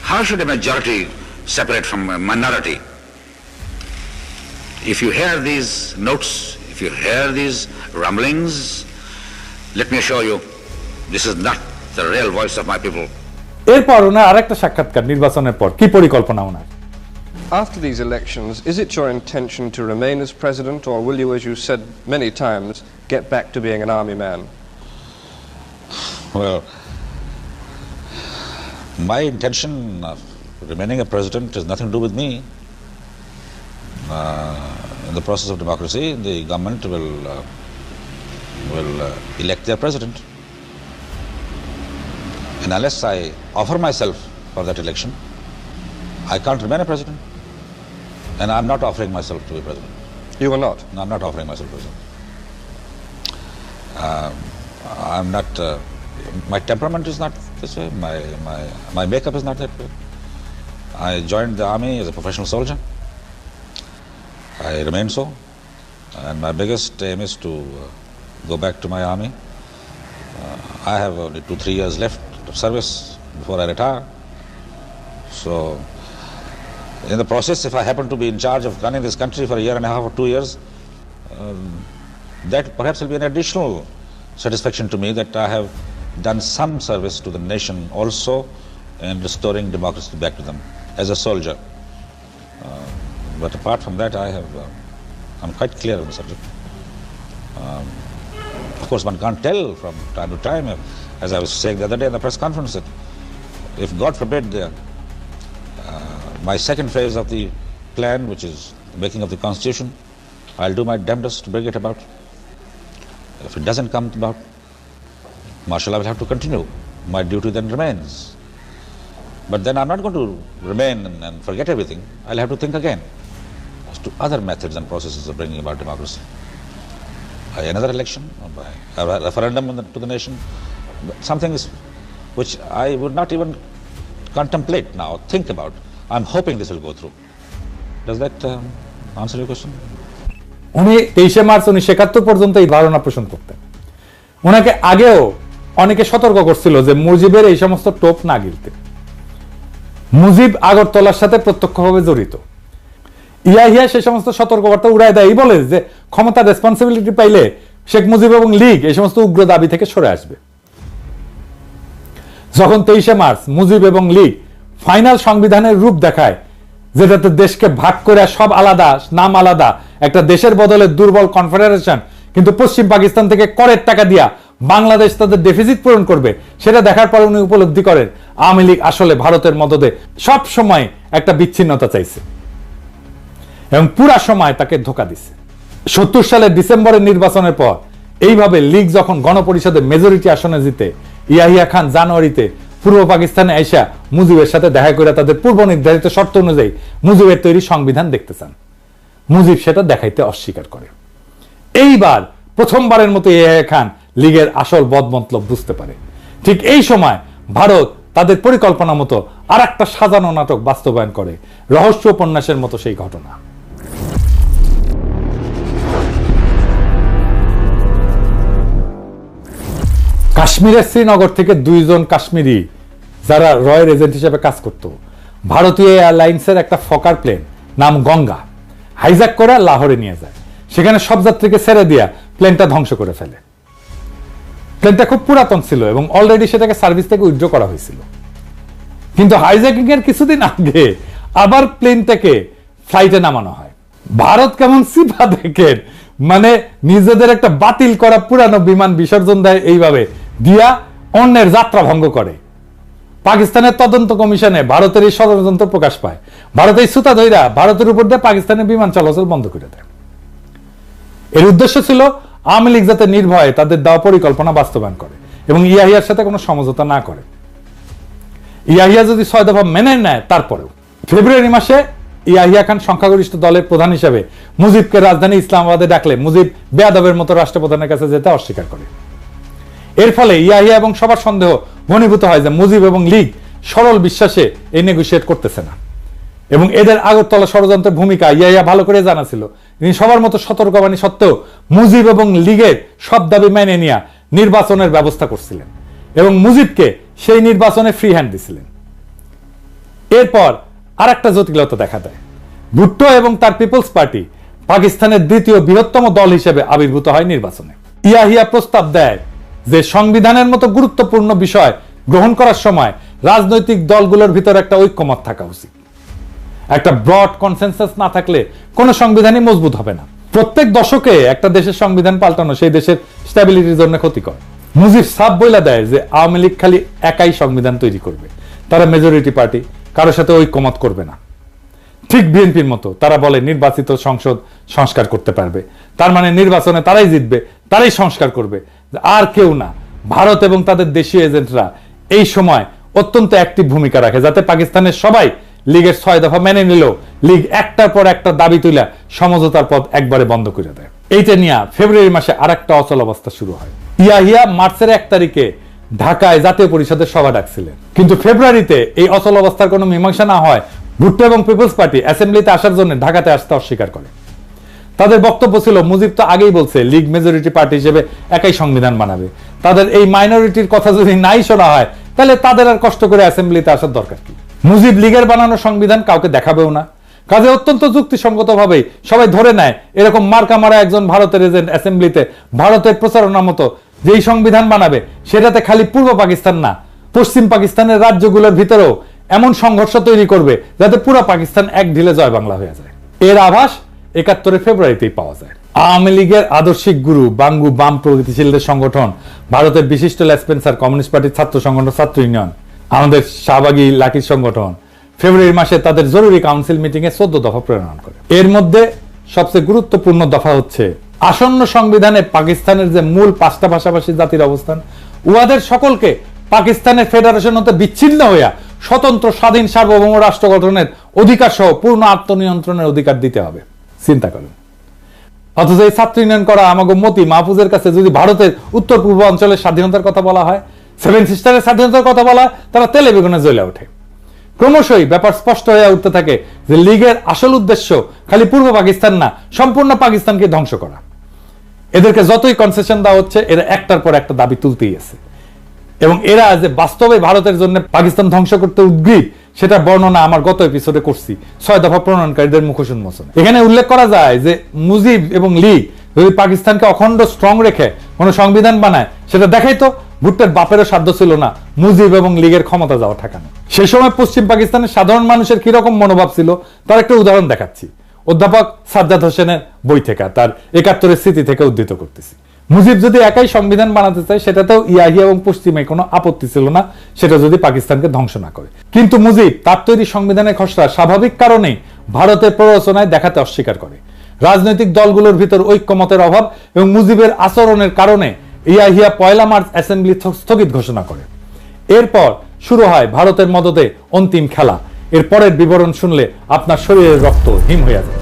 How should a majority separate from a minority? If you hear these notes, if you hear these rumblings, let me assure you, this is not the real voice of my people. এরপর ওনার আরেকটা সাক্ষাৎকার নির্বাচনের পর, কি পরিকল্পনা ওনার? After these elections, is it your intention to remain as president, or will you, as you said many times, get back to being an army man? Well, my intention of remaining a president has nothing to do with me. In the process of democracy, the government will elect their president. And unless I offer myself for that election, I can't remain a president. And I'm not offering myself to be president. You are not? No, I'm not offering myself president. I'm not, my temperament is not this way, my makeup is not that way. I joined the army as a professional soldier. I remain so. And my biggest aim is to go back to my army. I have only 2-3 years left of service before I retire. So, in the process, if I happen to be in charge of running this country for a year and a half or 2 years, that perhaps will be an additional satisfaction to me that I have done some service to the nation also in restoring democracy back to them as a soldier. But apart from that, I'm quite clear on the subject. Of course, one can't tell from time to time, as I was saying the other day in the press conference, that if God forbid my second phase of the plan, which is the making of the constitution, I'll do my damnedest to bring it about. If it doesn't come about, martial law will have to continue. My duty then remains. But then I'm not going to remain and forget everything. I'll have to think again as to other methods and processes of bringing about democracy. By another election, or by a referendum to the nation, something which I would not even contemplate now, think about. I'm hoping this will go through. Does that answer your question? উনি 23 March 1971 পর্যন্ত এই ধারণা পোষণ করতেন। ওনাকে আগেও অনেকে সতর্ক করছিল যে মুজিবের এই সমস্ত টোপ না গিলতে। মুজিব আগরতলার সাথে প্রত্যক্ষভাবে জড়িত। ইয়াহিয়া সেই সমস্ত সতর্কবার্তা উড়ায় দেয়, বলে যে ক্ষমতার রেসপন্সিবিলিটি পাইলে শেখ মুজিব এবং লীগ এই সমস্ত উগ্র দাবি থেকে সরে আসবে। যখন 23 মার্চ মুজিব এবং লীগ ফাইনাল সংবিধানের রূপ দেখায়, যেটাতে দেশকে ভাগ করে সব আলাদা, নাম আলাদা, একটা দেশের বদলে দুর্বল কনফেডারেশন, কিন্তু পশ্চিম পাকিস্তান থেকে করের টাকা দিয়া বাংলাদেশ তাদের ডেফিসিট পূরণ করবে, সেটা দেখার পর উনি উপলব্ধি করেন আওয়ামী লীগ আসলে ভারতের মদদে সব সময় একটা বিচ্ছিন্নতা চাইছে এবং পুরা সময় তাকে ধোঁকা দিছে। 70 সালের ডিসেম্বরের নির্বাচনের পর এইভাবে লীগ যখন গণপরিষদে মেজরিটি আসনে জিতে, ইয়াহিয়া খান জানুয়ারিতে পূর্ব পাকিস্তানে আইসা মুজিবের সাথে দেখা করে তাদের পূর্ব নির্ধারিত শর্ত অনুযায়ী মুজিবের তৈরি সংবিধান দেখতে চান। মুজিব সেটা দেখাইতে অস্বীকার করে। এইবার প্রথমবারের মতো ইয়াহিয়া খান লীগের আসল বদমতলব বুঝতে পারে। ঠিক এই সময় ভারত তাদের পরিকল্পনা মতো আর একটা সাজানো নাটক বাস্তবায়ন করে, রহস্য উপন্যাসের মতো সেই ঘটনা। কাশ্মীরের শ্রীনগর থেকে 2 জন কাশ্মীরি যারা রয়ের এজেন্ট হিসেবে কাজ করত, ভারতীয় এয়ারলাইন্সের একটা ফকার প্লেন নাম গঙ্গা হাইজ্যাক করে লাহোরে নিয়ে যায়। সেখানে সব যাত্রীকে ছেড়ে দিয়া প্লেনটা ধ্বংস করে ফেলে। প্লেনটা খুব পুরাতন ছিল এবং অলরেডি সেটাকে সার্ভিস থেকে উইথড্র করা হয়েছিল, কিন্তু হাইজ্যাকিং এর কিছুদিন আগে আবার প্লেনটাকে ফ্লাইটে নামানো হয়। ভারত কেমন সিপা দেখেন, মানে নিজেদের একটা বাতিল করা পুরানো বিমান বিসর্জন দেয় এইভাবে দিয়া অন্যের যাত্রা ভঙ্গ করে। পাকিস্তানের তদন্ত কমিশনে ভারতের এই ষড়যন্ত্র প্রকাশ পায়। ভারত এই সুতা ধইরা ভারতের উপর দিয়ে পাকিস্তানের বিমান চলাচল বন্ধ করে দেয়। এর উদ্দেশ্য ছিল আওয়ামী লীগ যাতে নির্ভয়ে তাদের দেওয়া পরিকল্পনা বাস্তবায়ন করে এবং ইয়াহিয়ার সাথে কোনো সমঝোতা না করে। ইয়াহিয়া যদি 6 দফা মেনে নেয়, তারপরেও ফেব্রুয়ারি মাসে ইয়াহিয়া খান সংখ্যাগরিষ্ঠ দলের প্রধান হিসেবে মুজিবকে রাজধানী ইসলামাবাদে ডাকলে মুজিব বেয়াদবের মতো রাষ্ট্রপ্রধানের কাছে যেতে অস্বীকার করে। এর ফলে ইয়াহিয়া এবং সবার সন্দেহ ঘনীভূত হয় যে মুজিব এবং লীগ সরল বিশ্বাসে এই নেগোশিয়েট করতেছে না এবং এদের আগরতলা ষড়যন্ত্রের ভূমিকা ইয়াহিয়া ভালো করে জানা ছিল। তিনি সবার মতো সতর্কবাণী সত্ত্বেও মুজিব এবং লীগের সব দাবি মেনে নিয়ে নির্বাচনের ব্যবস্থা করছিলেন এবং মুজিবকে সেই নির্বাচনে ফ্রি হ্যান্ড দিছিলেন। এরপর আর একটা জটিলতা দেখা দেয়। ভুট্টো এবং তার পিপলস পার্টি পাকিস্তানের দ্বিতীয় বৃহত্তম দল হিসেবে আবির্ভূত হয় নির্বাচনে। ইয়াহিয়া প্রস্তাব দেয় যে সংবিধানের মতো গুরুত্বপূর্ণ বিষয় গ্রহণ করার সময় রাজনৈতিক দলগুলোর ভিতর একটা ঐক্যমত থাকা উচিত। একটা ব্রড কনসেনসাস না থাকলে কোনো সংবিধানই মজবুত হবে না। প্রত্যেক দশকে একটা দেশের সংবিধান পাল্টানো সেই দেশের স্ট্যাবিলিটির জন্য ক্ষতিকর। মুজিব সাফ বইলা দেয় যে আওয়ামী লীগ খালি একাই সংবিধান তৈরি করবে, তারা মেজরিটি পার্টি, কারোর সাথে ঐক্যমত করবে না। ঠিক বিএনপির মতো তারা বলে নির্বাচিত সংসদ সংস্কার করতে পারবে, তার মানে নির্বাচনে তারাই জিতবে, তারাই সংস্কার করবে, আর কেউ না। ভারত এবং তাদের দেশীয় এজেন্টরা এই সময় অত্যন্ত অ্যাক্টিভ ভূমিকা রাখে যাতে পাকিস্তানের সবাই লীগের 6 দফা মেনে নিলেও লীগ একটার পর একটা দাবি তুলে সমঝোতার পথ একবারে বন্ধ করে দেয়। এইটা নিয়ে ফেব্রুয়ারি মাসে আর একটা অচল অবস্থা শুরু হয়। ইয়াহিয়া মার্চের 1 তারিখে ঢাকায় জাতীয় পরিষদের সভা ডাকছিলেন, কিন্তু ফেব্রুয়ারিতে এই অচল অবস্থার কোনো মীমাংসা না হয় ভুট্টো এবং পিপলস পার্টি অ্যাসেম্বলিতে আসার জন্য ঢাকাতে আসতে অস্বীকার করে। তাদের বক্তব্য ছিল মুজিব তো আগেই বলছে লীগ মেজরিটি পার্টি হিসেবে একাই সংবিধান বানাবে, তাদের এই মাইনরিটির কথা যদি নাই শোনা হয় তাহলে তাদের আর কষ্ট করে অ্যাসেম্বলিতে আসার দরকার কি। মুজিব লীগের বানানো সংবিধান কাউকে দেখাবেও না, কাজে অত্যন্ত যুক্তিসঙ্গতভাবে সবাই ধরে নেয় এরকম মার্কা মারা একজন ভারতের এজেন্ট অ্যাসেম্বলিতে ভারতের প্রচারণা মতো যেই সংবিধান বানাবে সেটাতে খালি পূর্ব পাকিস্তান না, পশ্চিম পাকিস্তানের রাজ্যগুলোর ভিতরেও এমন সংঘর্ষ তৈরি করবে যাতে পুরো পাকিস্তান এক ঢিলে জয় বাংলা হয়ে যায়। এর আভাস 71 ফেব্রুয়ারিতেই পাওয়া যায়। আওয়ামী লীগের আদর্শিক গুরু বাঙ্গু বাম প্রগতিশীলদের সংগঠন, ভারতের বিশিষ্ট লেসপেন্সার কমিউনিস্ট পার্টির ছাত্র সংগঠন ছাত্র ইউনিয়ন, আমাদের শাহবাগী লাকির সংগঠন ফেব্রুয়ারি মাসে তাদের জরুরি কাউন্সিল মিটিং এ 14 দফা প্রণয়ন করে। এর মধ্যে সবচেয়ে গুরুত্বপূর্ণ দফা হচ্ছে আসন্ন সংবিধানে পাকিস্তানের যে মূল 5টা ভাষাভাষী জাতির অবস্থান, উহাদের সকলকে পাকিস্তানের ফেডারেশন হতে বিচ্ছিন্ন হইয়া স্বতন্ত্র স্বাধীন সার্বভৌম রাষ্ট্র গঠনের অধিকার সহ পূর্ণ আত্মনিয়ন্ত্রণের অধিকার দিতে হবে। চিন্তা করেন, অথচ এই ছাত্র ইউনিয়ন করা আমাকে মতি মাহফুজের কাছে যদি ভারতের উত্তর পূর্ব অঞ্চলের স্বাধীনতার কথা বলা হয়, 7 সিস্টারের স্বাধীনতার কথা বলা হয়, তারা তেলে বেগুনে জ্বলে ওঠে। ক্রমশই ব্যাপার স্পষ্ট হয়ে উঠতে থাকে যে লীগের আসল উদ্দেশ্য খালি পূর্ব পাকিস্তান না, সম্পূর্ণ পাকিস্তানকে ধ্বংস করা। এদেরকে যতই কনসেশন দেওয়া হচ্ছে এরা একটার পর একটা দাবি তুলতেই আছে এবং এরা যে বাস্তবে ভারতের জন্য পাকিস্তান ধ্বংস করতে উদ্গ্রীব সেটা বর্ণনা আমার গত এপিসোডে করছি 6 দফা প্রণয়নকারীদের মুখোশ উন্মোচন। এখানে উল্লেখ করা যায় যে মুজিব এবং লীগ যদি পাকিস্তানকে অখণ্ড স্ট্রং রেখে কোনো সংবিধান বানায় সেটা দেখাই তো ভুট্টোর বাপেরও সাধ্য ছিল না মুজিব এবং লীগের ক্ষমতা যাওয়া ঠেকানো। সে সময় পশ্চিম পাকিস্তানের সাধারণ মানুষের কিরকম মনোভাব ছিল তার একটা উদাহরণ দেখাচ্ছি, অধ্যাপক সাজ্জাদ হোসেনের বই থেকে, তার 71 স্মৃতি থেকে উদ্ধৃত করতেছি। মুজিব যদি একাই সংবিধান বানাতে চায় সেটাতেও ইয়াহিয়া এবং পশ্চিমে কোনো আপত্তি ছিল না, সেটা যদি পাকিস্তানকে ধ্বংস না করে। কিন্তু মুজিব তার তৈরি সংবিধানের খসড়া স্বাভাবিক কারণেই ভারতের প্ররোচনায় দেখাতে অস্বীকার করে। রাজনৈতিক দলগুলোর ভিতর ঐক্যমতের অভাব এবং মুজিবের আচরণের কারণে ইয়াহিয়া 1 মার্চ অ্যাসেম্বলি স্থগিত ঘোষণা করে। এরপর শুরু হয় ভারতের মদতে অন্তিম খেলা। এর পরের বিবরণ শুনলে আপনার শরীরের রক্ত হিম হয়ে যায়।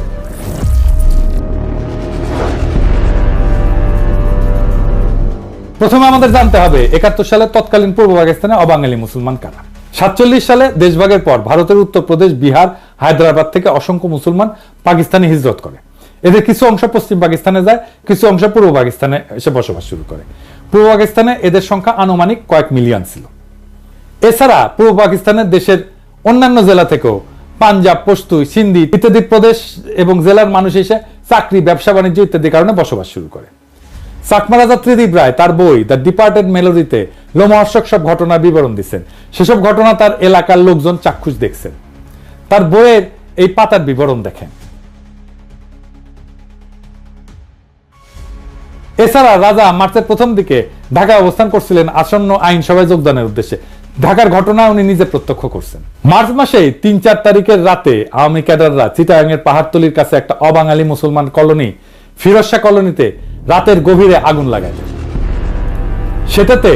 প্রথমে আমাদের জানতে হবে 71 সালে তৎকালীন পূর্ব পাকিস্তানে অবাঙালি মুসলমান কারা। 47 সালে দেশভাগের পর ভারতের উত্তরপ্রদেশ, বিহার, হায়দ্রাবাদ থেকে অসংখ্য মুসলমান পাকিস্তানে হিজরত করে। এদের কিছু অংশ পশ্চিম পাকিস্তানে যায়, কিছু অংশ পূর্ব পাকিস্তানে এসে বসবাস শুরু করে। পূর্ব পাকিস্তানে এদের সংখ্যা আনুমানিক কয়েক মিলিয়ন ছিল। এছাড়া পূর্ব পাকিস্তানের দেশের অন্যান্য জেলা থেকেও পাঞ্জাব, পশতু, সিন্ধি ইত্যাদি প্রদেশ এবং জেলার মানুষ এসে চাকরি, ব্যবসা বাণিজ্য ইত্যাদি কারণে বসবাস শুরু করে। চাকমা রাজা ত্রিদিব রায় তার বই দ্য ডিপার্টেড মেলোডিতে লোমহর্ষক সব ঘটনার বিবরণ দিচ্ছেন। সেসব ঘটনা তার এলাকার লোকজন চাক্ষুষ দেখছেন। তার বইয়ের এই পাতার বিবরণ দেখেন। এছাড়া রাজা মার্চের প্রথম দিকে ঢাকায় অবস্থান করছিলেন আসন্ন আইনসভায় যোগদানের উদ্দেশ্যে। ঢাকার ঘটনা উনি নিজে প্রত্যক্ষ করছেন। মার্চ মাসে 3-4 তারিখের রাতে আওয়ামী ক্যাডাররা চিটাগাংয়ের পাহাড়তলির কাছে একটা অবাঙালি মুসলমান কলোনি ফিরোজ শাহ কলোনিতে রাতের গভীরে আগুন লাগায় দেয়। সেটাতে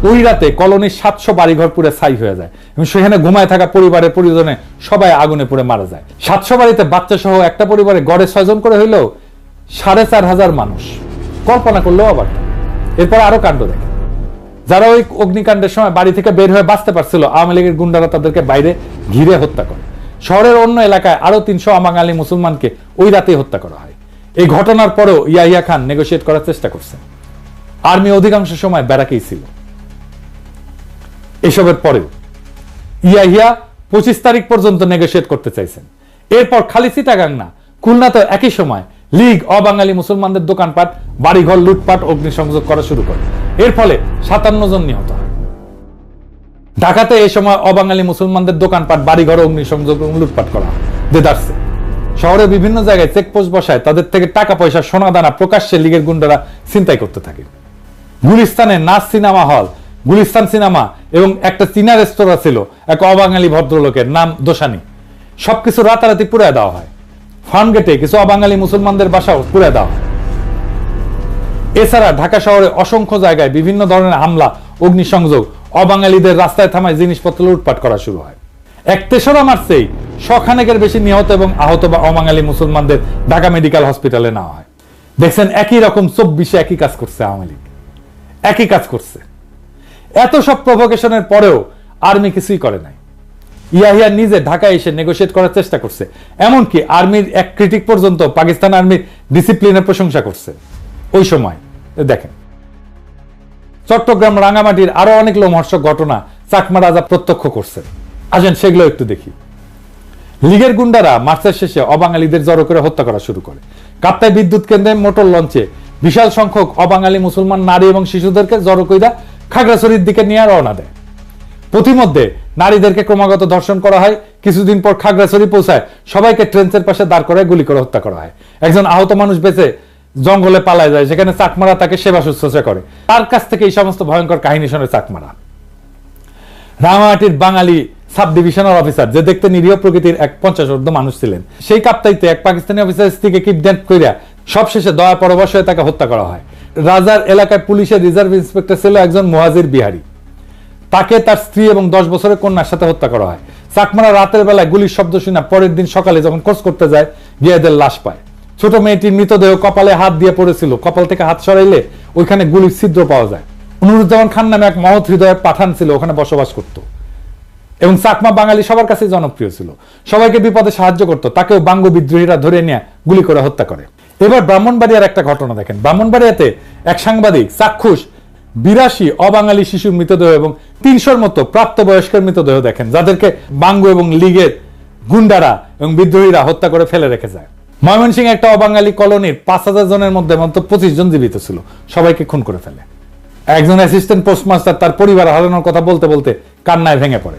ওই রাতে কলোনির 700 বাড়িঘর পুড়ে ছাই হয়ে যায় এবং সেখানে ঘুমায় থাকা পরিবারের পরিজনে সবাই আগুনে পুড়ে মারা যায়। 700 বাড়িতে বাচ্চা সহ একটা পরিবারে গড়ে 6 জন করে হইলেও 4500 মানুষ। কল্পনা করলেও অবাক। এরপর আরো কাণ্ড দেখে, যারা ওই অগ্নিকাণ্ডের সময় বাড়ি থেকে বের হয়ে বাঁচতে পারছিল, আওয়ামী লীগের গুন্ডারা তাদেরকে বাইরে ঘিরে হত্যা করে। শহরের অন্য এলাকায় আরো 300 অবাঙালি মুসলমানকে ওই রাতেই হত্যা করা হয়। এই ঘটনার পরেও ইয়াহিয়া খান নেগোশিয়েট করার চেষ্টা করছেন। আর্মি অধিকাংশ সময় ব্যারাকেই ছিল। এসবের পরেও ইয়াহিয়া 25 তারিখ পর্যন্ত নেগোশিয়েট করতে চাইছেন। এরপর খালি চিটাগাং না, খুলনাতে একই সময় লীগ অবাঙালি মুসলমানদের দোকানপাট, বাড়িঘর লুটপাট, অগ্নিসংযোগ করা শুরু করে। এর ফলে 57 জন নিহত হয়। ঢাকাতে এই সময় অবাঙালি মুসলমানদের দোকানপাট, বাড়িঘর, অগ্নিসংযোগ এবং লুটপাট করা হয় দেদারসে। শহরের বিভিন্ন জায়গায় চেকপোস্ট বসায় তাদের থেকে টাকা পয়সা, সোনা দানা প্রকাশ্যে লীগের গুন্ডারা ছিনতাই করতে থাকে। গুলিস্তানে নাচ সিনেমা হল, গুলিস্তান সিনেমা এবং একটা চীনা রেস্তোরাঁ ছিল এক অবাঙালি ভদ্রলোকের, নাম দোসানি। সবকিছু রাতারাতি পুড়ে দেওয়া হয়। ফার্মগেটে কিছু অবাঙালি মুসলমানদের বাসাও পুড়ে দেওয়া হয়। এছাড়া ঢাকা শহরে অসংখ্য জায়গায় বিভিন্ন ধরনের হামলা, অগ্নিসংযোগ, অবাঙালিদের রাস্তায় থামায় জিনিসপত্র লুটপাট করা শুরু হয়। 3 মার্চেই 100 খানেকের বেশি নিহত এবং আহত বা অবাঙালি মুসলমানদের ঢাকা মেডিকেল হসপিটালে নেওয়া হয়। দেখছেন, একই রকম 24-এ একই কাজ করছে আওয়ামী লীগ, একই কাজ করছে। এত সব প্রভোকেশনের পরেও আর্মি কিছুই করে নাই। ইয়াহিয়া নিজে ঢাকায় এসে নেগোশিয়েট করার চেষ্টা করছে। এমনকি আর্মির এক ক্রিটিক পর্যন্ত পাকিস্তান আর্মির ডিসিপ্লিনের প্রশংসা করছে ওই সময়। দেখেন, চট্টগ্রাম, রাঙ্গামাটির আরো অনেক লোমহর্ষক ঘটনা চাকমা রাজা প্রত্যক্ষ করছে। আসেন সেগুলো একটু দেখি। লীগের গুন্ডারা মার্চের শেষে অবাঙালিদের জড়ো করে হত্যা করা শুরু করে। কাপ্তাই বিদ্যুৎ কেন্দ্রে মোটর লঞ্চে বিশাল সংখ্যক অবাঙালি মুসলমান নারী এবং শিশুদেরকে জড়ো কইরা খাগড়াছড়ির দিকে নিয়ে রওনা দেয়। প্রতিমধ্যে নারীদেরকে ক্রমাগত ধর্ষণ করা হয়। কিছুদিন পর খাগড়াছড়ি পৌঁছায় সবাইকে ট্রেন্সের পাশে দাঁড় করায় গুলি করে হত্যা করা হয়। একজন আহত মানুষ বেঁচে জঙ্গলে পালায় যায়, সেখানে চাকমারা তাকে সেবা শুশ্রূষা করে। তার কাছ থেকে এই সমস্ত ভয়ঙ্কর কাহিনী শোনে চাকমারা। রাঙামাটির বাঙালি সাব ডিভিশনাল অফিসার, যে দেখতে নিরীহ প্রকৃতির এক 50 মানুষ ছিলেন, সেই কাপ্তাইতে এক পাকিস্তানি অফিসার স্ত্রীকে কিডন্যাপ কইরা সবশেষে দয়া পরবশ হয়ে তাকে হত্যা করা হয়। রাজার এলাকায় পুলিশের রিজার্ভ ইন্সপেক্টর ছিল একজন মুহাজির বিহারি। তাকে তার স্ত্রী এবং 10 বছরের কন্যার সাথে হত্যা করা হয়। চাকমারা রাতের বেলায় গুলির শব্দ শুনে পরের দিন সকালে যখন খোঁজ করতে যায়, গিয়ে এদের লাশ পায়। ছোট মেয়েটির মৃতদেহ কপালে হাত দিয়ে পড়েছিল। কপাল থেকে হাত সরাইলে ওইখানে গুলির ছিদ্র পাওয়া যায়। নুরুজ্জামান খান নামে এক মহৎ হৃদয়ের পাঠান ছিল, ওখানে বসবাস করত এবং চাকমা বাঙালি সবার কাছে জনপ্রিয় ছিল। সবাইকে বিপদে সাহায্য করত। তাকেও বাঙ্গু বিদ্রোহীরা ধরে নিয়ে গুলি করে হত্যা করে। এবার ব্রাহ্মণবাড়িয়ার একটা ঘটনা দেখেন। ব্রাহ্মণবাড়িয়াতে এক সাংবাদিক চাক্ষুষ 82 অবাঙালি শিশুর মৃতদেহ এবং 300-র মতো প্রাপ্তবয়স্কের মৃতদেহ দেখেন, যাদেরকে বাঙ্গু এবং লীগের গুন্ডারা এবং বিদ্রোহীরা হত্যা করে ফেলে রেখে যায়। ময়মনসিংহে একটা অবাঙালি কলোনির 5000 জনের মধ্যে মাত্র 25 জন জীবিত ছিল। সবাইকে খুন করে ফেলে। একজন অ্যাসিস্ট্যান্ট পোস্টমাস্টার তার পরিবার হারানোর কথা বলতে বলতে কান্নায় ভেঙে পড়ে।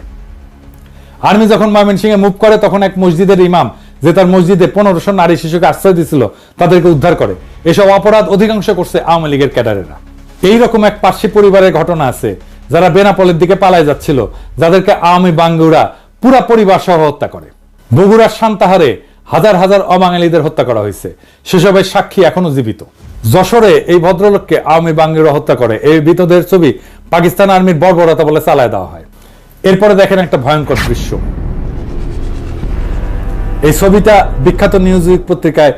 আর্মি যখন ময়মনসিংহে মুভ করে, তখন এক মসজিদের ইমাম, যে তার মসজিদে 1500 নারী শিশুকে আশ্রয় দিয়েছিল, তাদেরকে উদ্ধার করে। এসব অপরাধ অধিকাংশ করছে আওয়ামী লীগের ক্যাডারেরা। এইরকম এক পার্সি পরিবারের ঘটনা আছে, যারা বেনাপোলের দিকে পালায় যাচ্ছিল, যাদেরকে আওয়ামী বাঙ্গুরা পুরা পরিবার সহ হত্যা করে। বগুড়ার সান্তাহারে হাজার হাজার অবাঙালিদের হত্যা করা হয়েছে। সেসবের সাক্ষী এখনো জীবিত। যশোরে এই ভদ্রলোককে আওয়ামী বাঙ্গুরা হত্যা করে। এই মৃতদের ছবি পাকিস্তান আর্মির বর্বরতা বলে চালায় দেওয়া হয়। এরপরে দেখেন একটা ভয়ঙ্কর দৃশ্য। এই ছবিটা বিখ্যাত নিউজউইক পত্রিকায়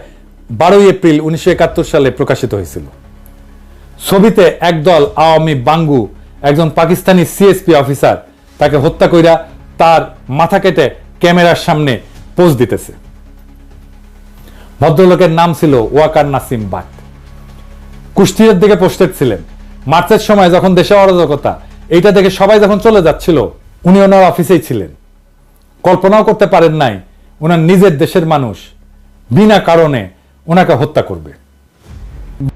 12 এপ্রিল 1971 সালে প্রকাশিত হয়েছিল। ছবিতে একদল আওয়ামী বাঙ্গু একজন পাকিস্তানি সিএসপি অফিসার তাকে হত্যা কইরা তার মাথা কেটে ক্যামেরার সামনে পোজ দিতেছে। ভদ্রলোকের নাম ছিল ওয়াকার নাসিম বাট। কুষ্টিয়ার দিকে পোস্টেড ছিলেন। মার্চের সময় যখন দেশে অরাজকতা, এইটা দেখে সবাই যখন চলে যাচ্ছিল, উনি ওনার অফিসেই ছিলেন। কল্পনাও করতে পারেন নাই ওনার নিজের দেশের মানুষ বিনা কারণে ওনাকে হত্যা করবে।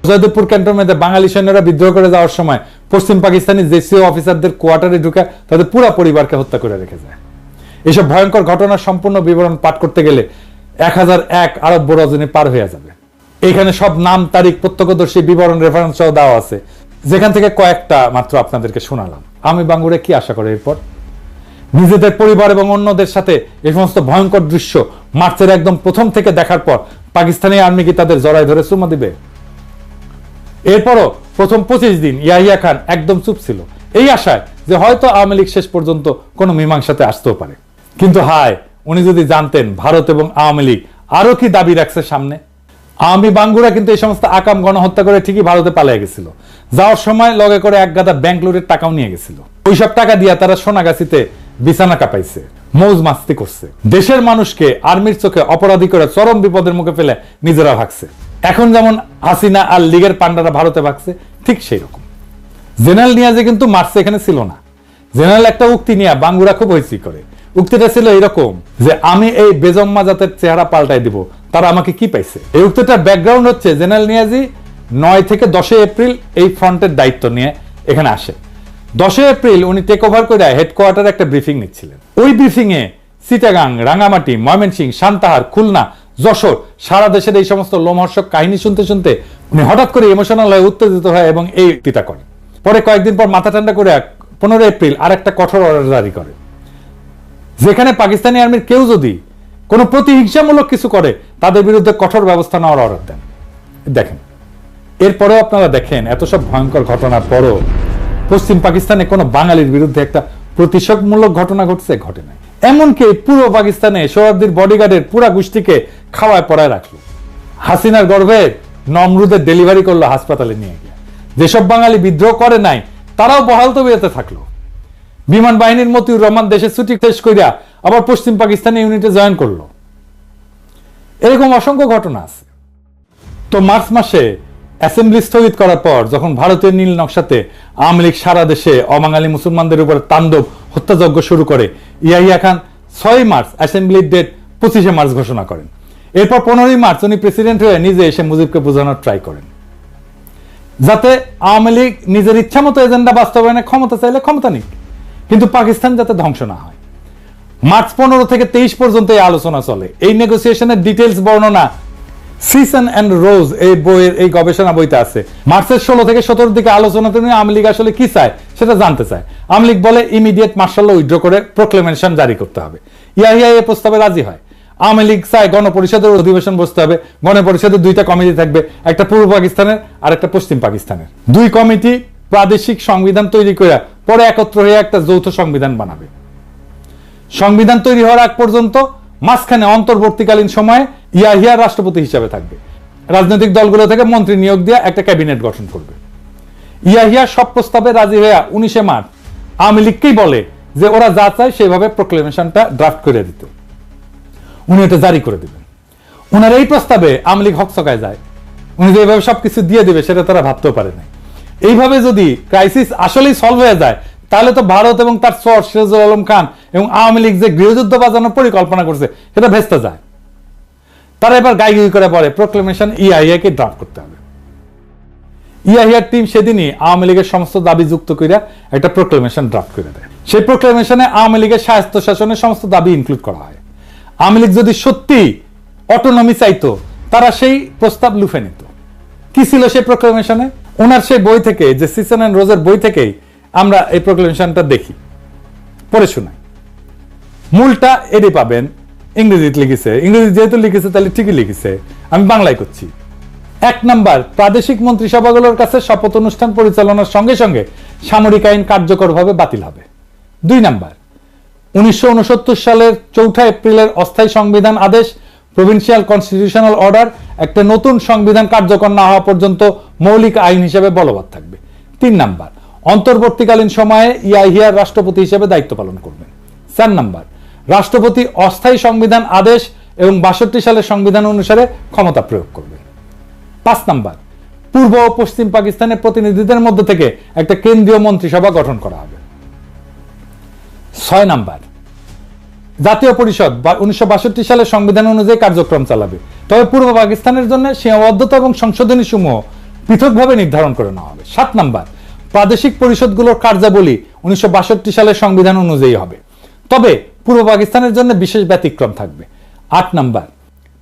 জয়দেবপুর ক্যান্টনমেন্টে বাঙালি সৈন্যরা বিদ্রোহ করে যাওয়ার সময় পশ্চিম পাকিস্তানি জেসিও অফিসারদের কোয়ার্টারে ঢুকে তাদের পুরো পরিবারকে হত্যা করে রেখে যায়। এসব ভয়ঙ্কর ঘটনার সম্পূর্ণ বিবরণ পাঠ করতে গেলে 1001 আরব রজনী পার হয়ে যাবে। এখানে সব নাম, তারিখ, প্রত্যক্ষদর্শী, বিবরণ, রেফারেন্স সহ দেওয়া আছে, যেখান থেকে কয়েকটা মাত্র আপনাদেরকে শোনালাম। আমি বাঙ্গুরে কি আশা করে এরপর নিজেদের পরিবার এবং অন্যদের সাথে এই সমস্ত ভয়ঙ্কর দৃশ্য মার্চের একদম প্রথম থেকে দেখার পর পাকিস্তানি আর্মি কি তাদের জড়ায় ধরে চুমা দিবে? এরপরও প্রথম 25 দিন ইয়াহিয়া খান একদম চুপ ছিল, এই আশায় যে হয়তো আওয়ামী লীগ শেষ পর্যন্ত কোনো মীমাংসাতে আসতেও পারে। কিন্তু হায়, উনি যদি জানতেন ভারত এবং আওয়ামী লীগ আরো কি দাবি রাখছে সামনে। আওয়ামী বাঙ্গুরা কিন্তু এই সমস্ত আকাম গণহত্যা করে ঠিকই ভারতে পালিয়ে গেছিল। যাওয়ার সময় লগে করে এক গাদা ব্যাংক লুটের টাকাও নিয়ে গেছিল। ওইসব টাকা দিয়ে তারা সোনাগাছিতে বিছানা কাঁপাইছে, মৌজ মাস্তি করছে, দেশের মানুষকে আর্মির চোখে অপরাধী করে চরম বিপদের মুখে ফেলে নিজেরা ভাগছে। এখন যেমন হাসিনা আর লীগের পান্ডারা ভারতে ভাগছে, ঠিক সেই রকম। জেনারেল নিয়াজে কিন্তু মার্চে এখানে ছিল না। জেনারেল একটা উক্তি নিয়ে বাঙ্গুরা খুব হইচি করে। উক্তিটা ছিল এরকম যে আমি এই বেজম্মা জাতের চেহারা পাল্টাই দিব, তারা আমাকে কি পাইছে। এই উক্তিটার ব্যাকগ্রাউন্ড হচ্ছে জেনারেল নিয়াজি 9 থেকে 10 এপ্রিল এই ফ্রন্টের দায়িত্ব নিয়ে এখানে আসে। 10 এপ্রিল উনি টেক ওভার করে হেডকোয়ার্টারে একটা ব্রিফিং নিচ্ছিলেন। ওই ব্রিফিং এ চিটাগাং, রাঙামাটি, ময়মনসিংহ, সান্তাহার, খুলনা, যশোর, সারা দেশের এই সমস্ত লোমহর্ষক কাহিনী শুনতে শুনতে উনি হঠাৎ করে ইমোশনাল হয়ে উত্তেজিত হয় এবং এই উক্তিটা করেন। পরে কয়েকদিন পর মাথা ঠান্ডা করে 15 এপ্রিল আর একটা কঠোর অর্ডার জারি করে, যেখানে পাকিস্তানি আর্মির কেউ যদি কোনো প্রতিহিংসামূলক কিছু করে তাদের বিরুদ্ধে কঠোর ব্যবস্থা নেওয়ার অর্ডার দেন। দেখেন, এরপরেও আপনারা দেখেন এত সব ভয়ঙ্কর ঘটনার পরও পশ্চিম পাকিস্তানে কোনো বাঙালির বিরুদ্ধে একটা প্রতিশোধমূলক ঘটনা ঘটছে? ঘটে নাই। এমনকি পুরো পাকিস্তানে সোহরাওয়ার্দীর বডিগার্ডের পুরা গোষ্ঠীকে খাওয়ায় পড়ায় রাখলো। হাসিনার গর্ভে নমরুদের ডেলিভারি করলো হাসপাতালে নিয়ে গিয়ে। যেসব বাঙালি বিদ্রোহ করে নাই তারাও বহাল তবিয়তে থাকলো। বিমান বাহিনীর মতিউর রহমান দেশে ছুটি শেষ কইরা আবার পশ্চিম পাকিস্তানি ইউনিটে জয়েন করলো। এরকম অসংখ্য ঘটনা আছে। তো মার্চ মাসে অ্যাসেম্বলি স্থগিত করার পর যখন ভারতের নীল নকশাতে আওয়ামী লীগ সারা দেশে অবাঙালি মুসলমানদের উপর তাণ্ডব হত্যাযজ্ঞ শুরু করে, Yahya Khan 6 March অ্যাসেম্বলির date 25 March ঘোষণা করেন। এরপর 15 মার্চ উনি প্রেসিডেন্ট হয়ে নিজে এসে মুজিবকে বোঝানোর ট্রাই করেন, যাতে আওয়ামী লীগ নিজের ইচ্ছা মতো এজেন্ডা বাস্তবায়নে ক্ষমতা চাইলে ক্ষমতা নিক, কিন্তু পাকিস্তান যাতে ধ্বংস না হয়। মার্চ 15 থেকে 23 পর্যন্ত এই আলোচনা চলে। এই নেগোসিয়েশনের ডিটেইলস বর্ণনা সিজন এন্ড রোজ এই বইয়ের এই গবেষণা বইতে আছে। মার্চের 16 থেকে 17 দিকে আলোচনাতে নিয়ে আওয়ামী লীগ আসলে কি চায় সেটা জানতে চায়। আওয়ামী লীগ বলে ইমিডিয়েট মার্শাল ল উইথড্র করে প্রোক্লেমেশন জারি করতে হবে। ইয়াহিয়া এই প্রস্তাবে রাজি হয়। আওয়ামী লীগ চায় গণপরিষদের অধিবেশন বসতে হবে, গণপরিষদের 2টা কমিটি থাকবে, একটা পূর্ব পাকিস্তানের আর একটা পশ্চিম পাকিস্তানের। 2 কমিটি প্রাদেশিক সংবিধান তৈরি করে পরে একত্র হয়ে একটা যৌথ সংবিধান বানাবে। সংবিধান তৈরি হওয়ার আগ পর্যন্ত মাঝখানে অন্তর্বর্তীকালীন সময়ে ইয়াহিয়া রাষ্ট্রপতি হিসেবে থাকবে। রাজনৈতিক দলগুলো থেকে মন্ত্রী নিয়োগ দিয়ে একটা ক্যাবিনেট গঠন করবে। ইয়াহিয়া সব প্রস্তাবে রাজি হয়ে 19 মার্চ আওয়ামী লীগকেই বলে যে ওরা যা চায় সেভাবে প্রোক্লেমেশনটা ড্রাফট করে দিত, উনি এটা জারি করে দিবেন। ওনার এই প্রস্তাবে আওয়ামী লীগ হকচকায় যায়। উনি যে এইভাবে সবকিছু দিয়ে দিবে সেটা তারা ভাবতেও পারে নাই। এইভাবে যদি ক্রাইসিস আসলেই সলভ হয়ে যায় তাহলে তো ভারত এবং তার সর সিরাজুল আলম খান এবং আওয়ামী লীগ যে গৃহযুদ্ধ বাজানোর পরিকল্পনা করছে সেটা ভেস্তে যায়। তারা এবার গাইগুই করে বলে প্রোক্লেমেশন ইয়াহিয়াকে ড্রাফট করতে হবে। ইয়াহিয়ার টিম সেদিনই আওয়ামী লীগের সমস্ত দাবি যুক্ত করে একটা প্রোক্লেমেশন ড্রাফট করে দেয়। সেই প্রোক্লেমেশনে আওয়ামী লীগের স্বায়ত্ত শাসনের সমস্ত দাবি ইনক্লুড করা হয়। আওয়ামী লীগ যদি সত্যি অটোনমি চাইতো তারা সেই প্রস্তাব লুফে নিত। কি ছিল সেই প্রোক্লেমেশনে? ওনার সেই বই থেকে, যে সিজন এন্ড রোজের বই থেকেই আমরা এই প্রোক্লেমেশনটা দেখি, পড়ে শোনাই। মূলটা এডি পাবেন, ইংরেজিতে লিখেছে। ইংরেজি যেহেতু লিখেছে তাহলে ঠিকই লিখেছে, আমি বাংলায় করছি। 1 নাম্বার, প্রাদেশিক মন্ত্রিসভাগুলোর কাছে শপথ অনুষ্ঠান পরিচালনার সঙ্গে সঙ্গে সামরিক আইন কার্যকরভাবে বাতিল হবে। 2 নাম্বার, 1969 সালের 4 এপ্রিলের অস্থায়ী সংবিধান আদেশ, প্রভিন্সিয়াল কনস্টিটিউশনাল অর্ডার একটা নতুন সংবিধান কার্যকর না হওয়া পর্যন্ত মৌলিক আইন হিসেবে বলবৎ থাকবে। 3 নাম্বার, অন্তর্বর্তীকালীন সময়ে ইয়াহিয়া রাষ্ট্রপতি হিসেবে দায়িত্ব পালন করবেন। 4 নাম্বার, রাষ্ট্রপতি অস্থায়ী সংবিধান আদেশ এবং 62 সালের সংবিধান অনুসারে ক্ষমতা প্রয়োগ করবেন। 5 নাম্বার, পূর্ব ও পশ্চিম পাকিস্তানের প্রতিনিধিদের মধ্যে থেকে একটা কেন্দ্রীয় মন্ত্রিসভা গঠন করা হবে। 6 নাম্বার, জাতীয় পরিষদ বা 1962 সালের সংবিধান অনুযায়ী কার্যক্রম চালাবে। তবে পূর্ব পাকিস্তানের জন্য সীমাবদ্ধতা এবং সংশোধনী সমূহ পৃথকভাবে নির্ধারণ করে নেওয়া হবে। 7 নাম্বার, প্রাদেশিক পরিষদগুলোর কার্যাবলী 1962 সালের সংবিধান অনুযায়ী হবে, তবে পূর্ব পাকিস্তানের জন্য বিশেষ ব্যতিক্রম থাকবে। 8 নাম্বার,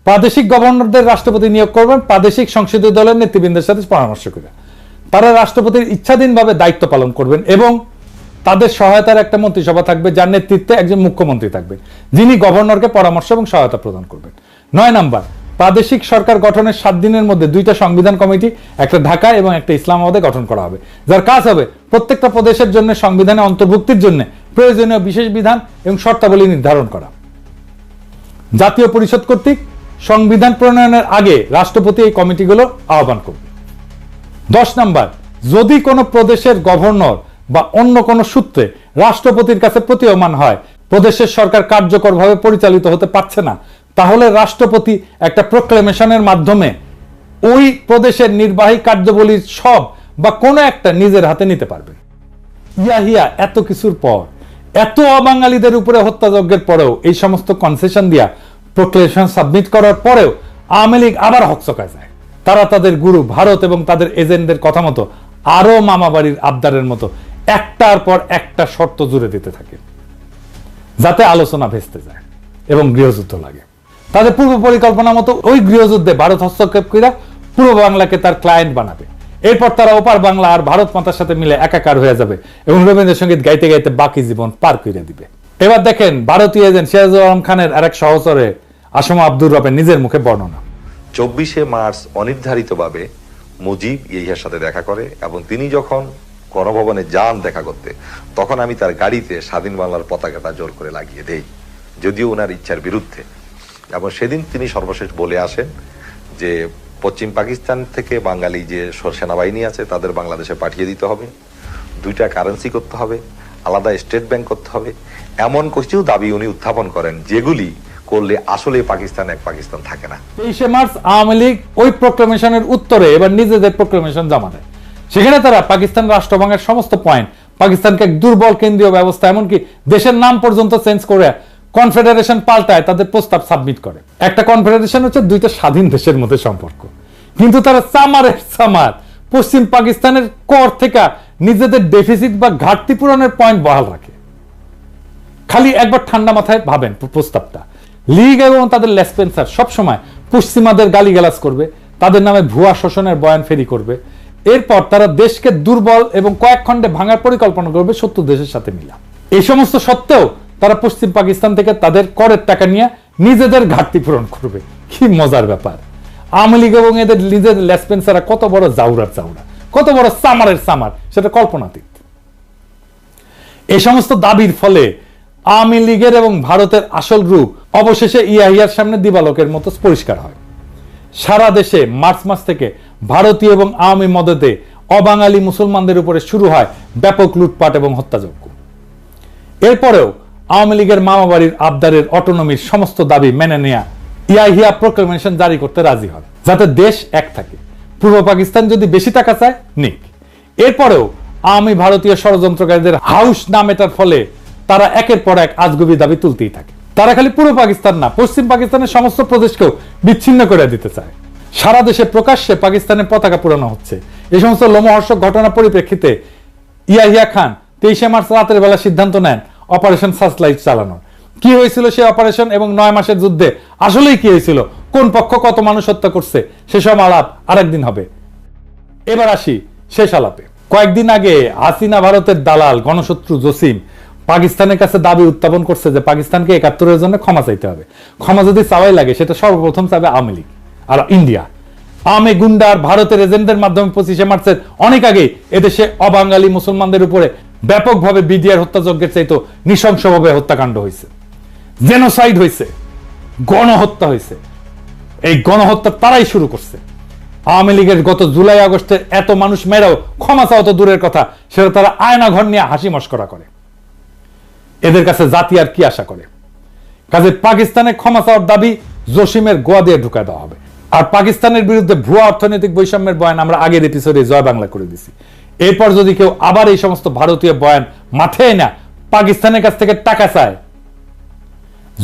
প্রাদেশিক গভর্নরদের রাষ্ট্রপতি নিয়োগ করবেন প্রাদেশিক সংসদীয় দলের নেতৃবৃন্দের সাথে পরামর্শ করে। তারা রাষ্ট্রপতির ইচ্ছাধীনভাবে দায়িত্ব পালন করবেন এবং তাদের সহায়তার একটা মন্ত্রিসভা থাকবে, যার নেতৃত্বে একজন মুখ্যমন্ত্রী থাকবেন, যিনি গভর্নরকে পরামর্শ এবং সহায়তা প্রদান করবেন। 9 নাম্বার, প্রাদেশিক সরকার গঠনের 7 দিনের মধ্যে 2টা সংবিধান কমিটি, একটা ঢাকা এবং একটা ইসলামাবাদে গঠন করা হবে, যার কাজ হবে প্রত্যেকটা প্রদেশের জন্য সংবিধানে অন্তর্ভুক্তির জন্য প্রয়োজনীয় বিশেষ বিধান এবং শর্তাবলী নির্ধারণ করা। জাতীয় পরিষদ কর্তৃক সংবিধান প্রণয়নের আগে রাষ্ট্রপতি এই কমিটিগুলো আহ্বান করবে। 10 নাম্বার, যদি কোনো প্রদেশের গভর্নর বা অন্য কোনো সূত্রে রাষ্ট্রপতির কাছে প্রতীয়মান হয় প্রদেশের সরকার কার্যকরভাবে পরিচালিত হতে পারছে না, তাহলে রাষ্ট্রপতি একটা প্রোক্লেমেশনের মাধ্যমে ওই প্রদেশের নির্বাহী কার্যাবলীর সব বা কোনো একটা নিজের হাতে নিতে পারবেন। ইয়াহিয়া এত কিছুর পর, এত অবাঙালিদের উপরে হত্যাযজ্ঞের পরেও, এই সমস্ত কনসেশন দিয়া প্রোক্লেমেশন সাবমিট করার পরেও আওয়ামী লীগ আবার হকচকায় যায়। তারা তাদের গুরু ভারত এবং তাদের এজেন্টদের কথা মতো আরো মামাবাড়ির আবদারের মতো একটার পর একটা শর্ত জুড়ে দিতে থাকে, যাতে আলোচনা ভেস্তে যায় এবং গৃহযুদ্ধ লাগে। তাদের পূর্ব পরিকল্পনা মতো ওই গৃহযুদ্ধে ভারত হস্তক্ষেপ করে পূর্ব বাংলাকে তার ক্লায়েন্ট বানাবে। এরপর তারা ওপার বাংলা আর ভারত মাতার সাথে মিলে একাকার হয়ে যাবে এবং রবীন্দ্রসঙ্গীত গাইতে গাইতে বাকি জীবন পার করে দিবে। এবার দেখেন ভারতীয় এজেন্ট সিরাজুল আলম খানের আরেক সহচরে আসমা আব্দুর রবের নিজের মুখে বর্ণনা। 24শে মার্চ অনির্ধারিতভাবে মুজিব ইয়াহিয়ার সাথে দেখা করে এবং তিনি যখন গণভবনে যান দেখা করতে, তখন আমি তার গাড়িতে স্বাধীন বাংলার পতাকাটা জোর করে লাগিয়ে দেই, যদিও ওনার ইচ্ছার বিরুদ্ধে। এবং সেদিন তিনি সর্বশেষ বলে আসেন যে পশ্চিম পাকিস্তান থেকে বাঙালি যে সেনাবাহিনী আছে তাদের বাংলাদেশে পাঠিয়ে দিতে হবে, 2টা কারেন্সি করতে হবে, আলাদা স্টেট ব্যাংক করতে হবে, এমন কিছু দাবি উনি উত্থাপন করেন যেগুলি করলে আসলে পাকিস্তান এক পাকিস্তান থাকে না। 23শে মার্চ আওয়ামী লীগ ওই প্রোক্লেমেশনের উত্তরে এবার নিজেদের প্রোক্লেমেশন জমা দেয়। সেখানে তারা পাকিস্তান রাষ্ট্রভাঙের সমস্ত পয়েন্ট, পাকিস্তানকে এক দুর্বল কেন্দ্রীয় ব্যবস্থা, এমনকি দেশের নাম পর্যন্ত চেঞ্জ করে কনফেডারেশন পাল্টায় তাদের প্রস্তাব সাবমিট করে। একটা কনফেডারেশন হচ্ছে 2টা স্বাধীন দেশের মধ্যে সম্পর্ক, কিন্তু তারা সামার পশ্চিম পাকিস্তানের কর থেকে নিজেদের ডেফিসিট বা ঘাটতি পূরণের পয়েন্ট বহাল রাখে। খালি একবার ঠান্ডা মাথায় ভাবেন প্রস্তাবটা। লীগ এবং তাদের লেসপেন্সার সবসময় পশ্চিমাদের গালিগালাজ করবে, তাদের নামে ভুয়া শোষণের বয়ান ফেরি করবে। এরপর তারা দেশকে দুর্বল এবং কয়েক খণ্ডে ভাঙার পরিকল্পনা করবে শত্রু দেশের সাথে মিলা। এই সমস্ত সত্ত্বেও তারা পশ্চিম পাকিস্তান থেকে তাদের করের টাকা নিয়ে নিজেদের ঘাটতি পূরণ করবে। কি মজার ব্যাপার! আওয়ামী লীগ এবং এদের নিজের লেসপেন্সাররা কত বড় জাউরার জাউরা, কত বড় সামারের সামার, সেটা কল্পনাতীত। এই সমস্ত দাবির ফলে আওয়ামী লীগের এবং ভারতের আসল রূপ অবশেষে ইয়াহিয়ার সামনে দিবালোকের মতো পরিষ্কার হয়। সারা দেশে মার্চ মাস থেকে ভারতীয় এবং আওয়ামী মদতে অবাঙালি মুসলমানদের উপরে শুরু হয় ব্যাপক লুটপাট এবং হত্যাযজ্ঞ। এরপরেও আওয়ামী লীগের মামাবাড়ির আবদারের অটোনমির সমস্ত দাবি মেনে নেয়া ইয়াহিয়া প্রোক্লেমেশন জারি করতে রাজি হয়, যাতে দেশ এক থাকে। পূর্ব পাকিস্তান যদি বেশি টাকা চায় নিক। এরপরেও আওয়ামী ভারতীয় ষড়যন্ত্রকারীদের হাউস না মেটার ফলে তারা একের পর এক আজগুবি দাবি তুলতেই থাকে। তারা খালি পূর্ব পাকিস্তান না, পশ্চিম পাকিস্তানের সমস্ত প্রদেশকেও বিচ্ছিন্ন করে দিতে চায়। সারা দেশে প্রকাশ্যে পাকিস্তানের পতাকা পুরানো হচ্ছে। এই সমস্ত লোমহর্ষক ঘটনার পরিপ্রেক্ষিতে ইয়াহিয়া খান 23শে মার্চ রাতের বেলা সিদ্ধান্ত নেন অপারেশন সার্চলাইট চালানোর। কি হয়েছিল সেই অপারেশন এবং 9 মাসের যুদ্ধে আসলেই কি হয়েছিল, কোন পক্ষ কত মানুষ হত্যা করছে, সেসব আলাপ আরেকদিন হবে। এবার আসি শেষ আলাপে। কয়েকদিন আগে হাসিনা ভারতের দালাল গণশত্রু জসিম পাকিস্তানের কাছে দাবি উত্থাপন করছে যে পাকিস্তানকে 71-এর জন্য ক্ষমা চাইতে হবে। ক্ষমা যদি চাওয়াই লাগে সেটা সর্বপ্রথম চাবে আওয়ামী লীগ আর ইন্ডিয়া। আওয়ামী গুন্ডার ভারতের এজেন্টদের মাধ্যমে 25শে মার্চের অনেক আগে এদেশে অবাঙালি মুসলমানদের উপরে ব্যাপকভাবে বিডিআর হত্যাযজ্ঞের চাইতো নৃশংসভাবে হত্যাকাণ্ড হয়েছে, জেনোসাইড হয়েছে, গণহত্যা হয়েছে। এই গণহত্যা তারাই শুরু করছে। আওয়ামী লীগের গত জুলাই আগস্টে এত মানুষ মেরাও ক্ষমা চাওয়া তো দূরের কথা, সেটা তারা আয়না ঘর নিয়ে হাসি মস্করা করে। এদের কাছে জাতি আর কি আশা করে? কাজে পাকিস্তানের ক্ষমা চাওয়ার দাবি জসিমের গোয়া দিয়ে ঢুকায় দেওয়া হবে। আর পাকিস্তানের বিরুদ্ধে ভুয়া অর্থনৈতিক বৈষম্যের বয়ান আমরা আগের এপিসোডে জয় বাংলা করে দিছি। এরপর যদি কেউ আবার এই সমস্ত ভারতীয় বয়ান মাথায় না পাকিস্তানের কাছ থেকে টাকা চায়,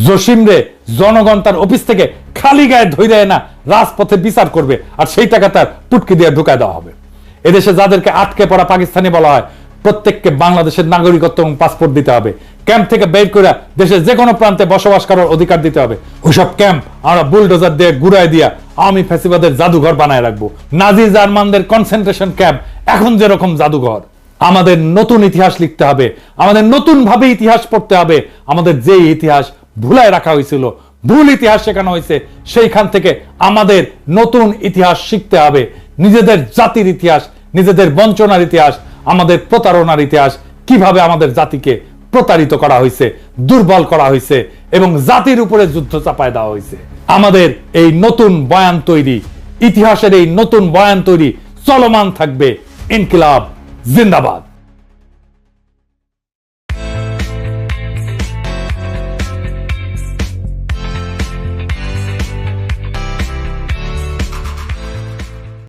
জসিমরে জনগণ তার অফিস থেকে খালি গায়ে ধরে না রাজপথে বিচার করবে, আর সেই টাকা তার পুটকি দিয়ে ঢুকায় দেওয়া হবে। এদেশে যাদেরকে আটকে পড়া পাকিস্তানি বলা হয়, প্রত্যেককে বাংলাদেশের নাগরিকত্ব এবং পাসপোর্ট দিতে হবে। ক্যাম্প থেকে বের করে দেশের যে কোনো প্রান্তে বসবাস করার অধিকার দিতে হবে। ওইসব ক্যাম্প আমরা বুলডোজার দিয়ে ঘুরাই দিয়া আওয়ামী ফ্যাসিবাদের জাদুঘর বানায় রাখবো। নাজি জার্মানদের কনসেন্ট্রেশন ক্যাম্প এখন যেরকম জাদুঘর। আমাদের নতুন ইতিহাস লিখতে হবে, আমাদের নতুন ভাবে ইতিহাস পড়তে হবে। আমাদের যে ইতিহাস ভুলায় রাখা হয়েছিল, ভুল ইতিহাস শেখানো হয়েছে, সেইখান থেকে আমাদের নতুন ইতিহাস শিখতে হবে। নিজেদের জাতির ইতিহাস, নিজেদের বঞ্চনার ইতিহাস, আমাদের প্রতারণার ইতিহাস, কিভাবে আমাদের জাতিকে প্রতারিত করা হয়েছে, দুর্বল করা হয়েছে এবং জাতির উপরে যুদ্ধ চাপায় দেওয়া হয়েছে। আমাদের এই নতুন বয়ান তৈরি, ইতিহাসের এই নতুন বয়ান তৈরি চলমান থাকবে। ইনকিলাব জিন্দাবাদ।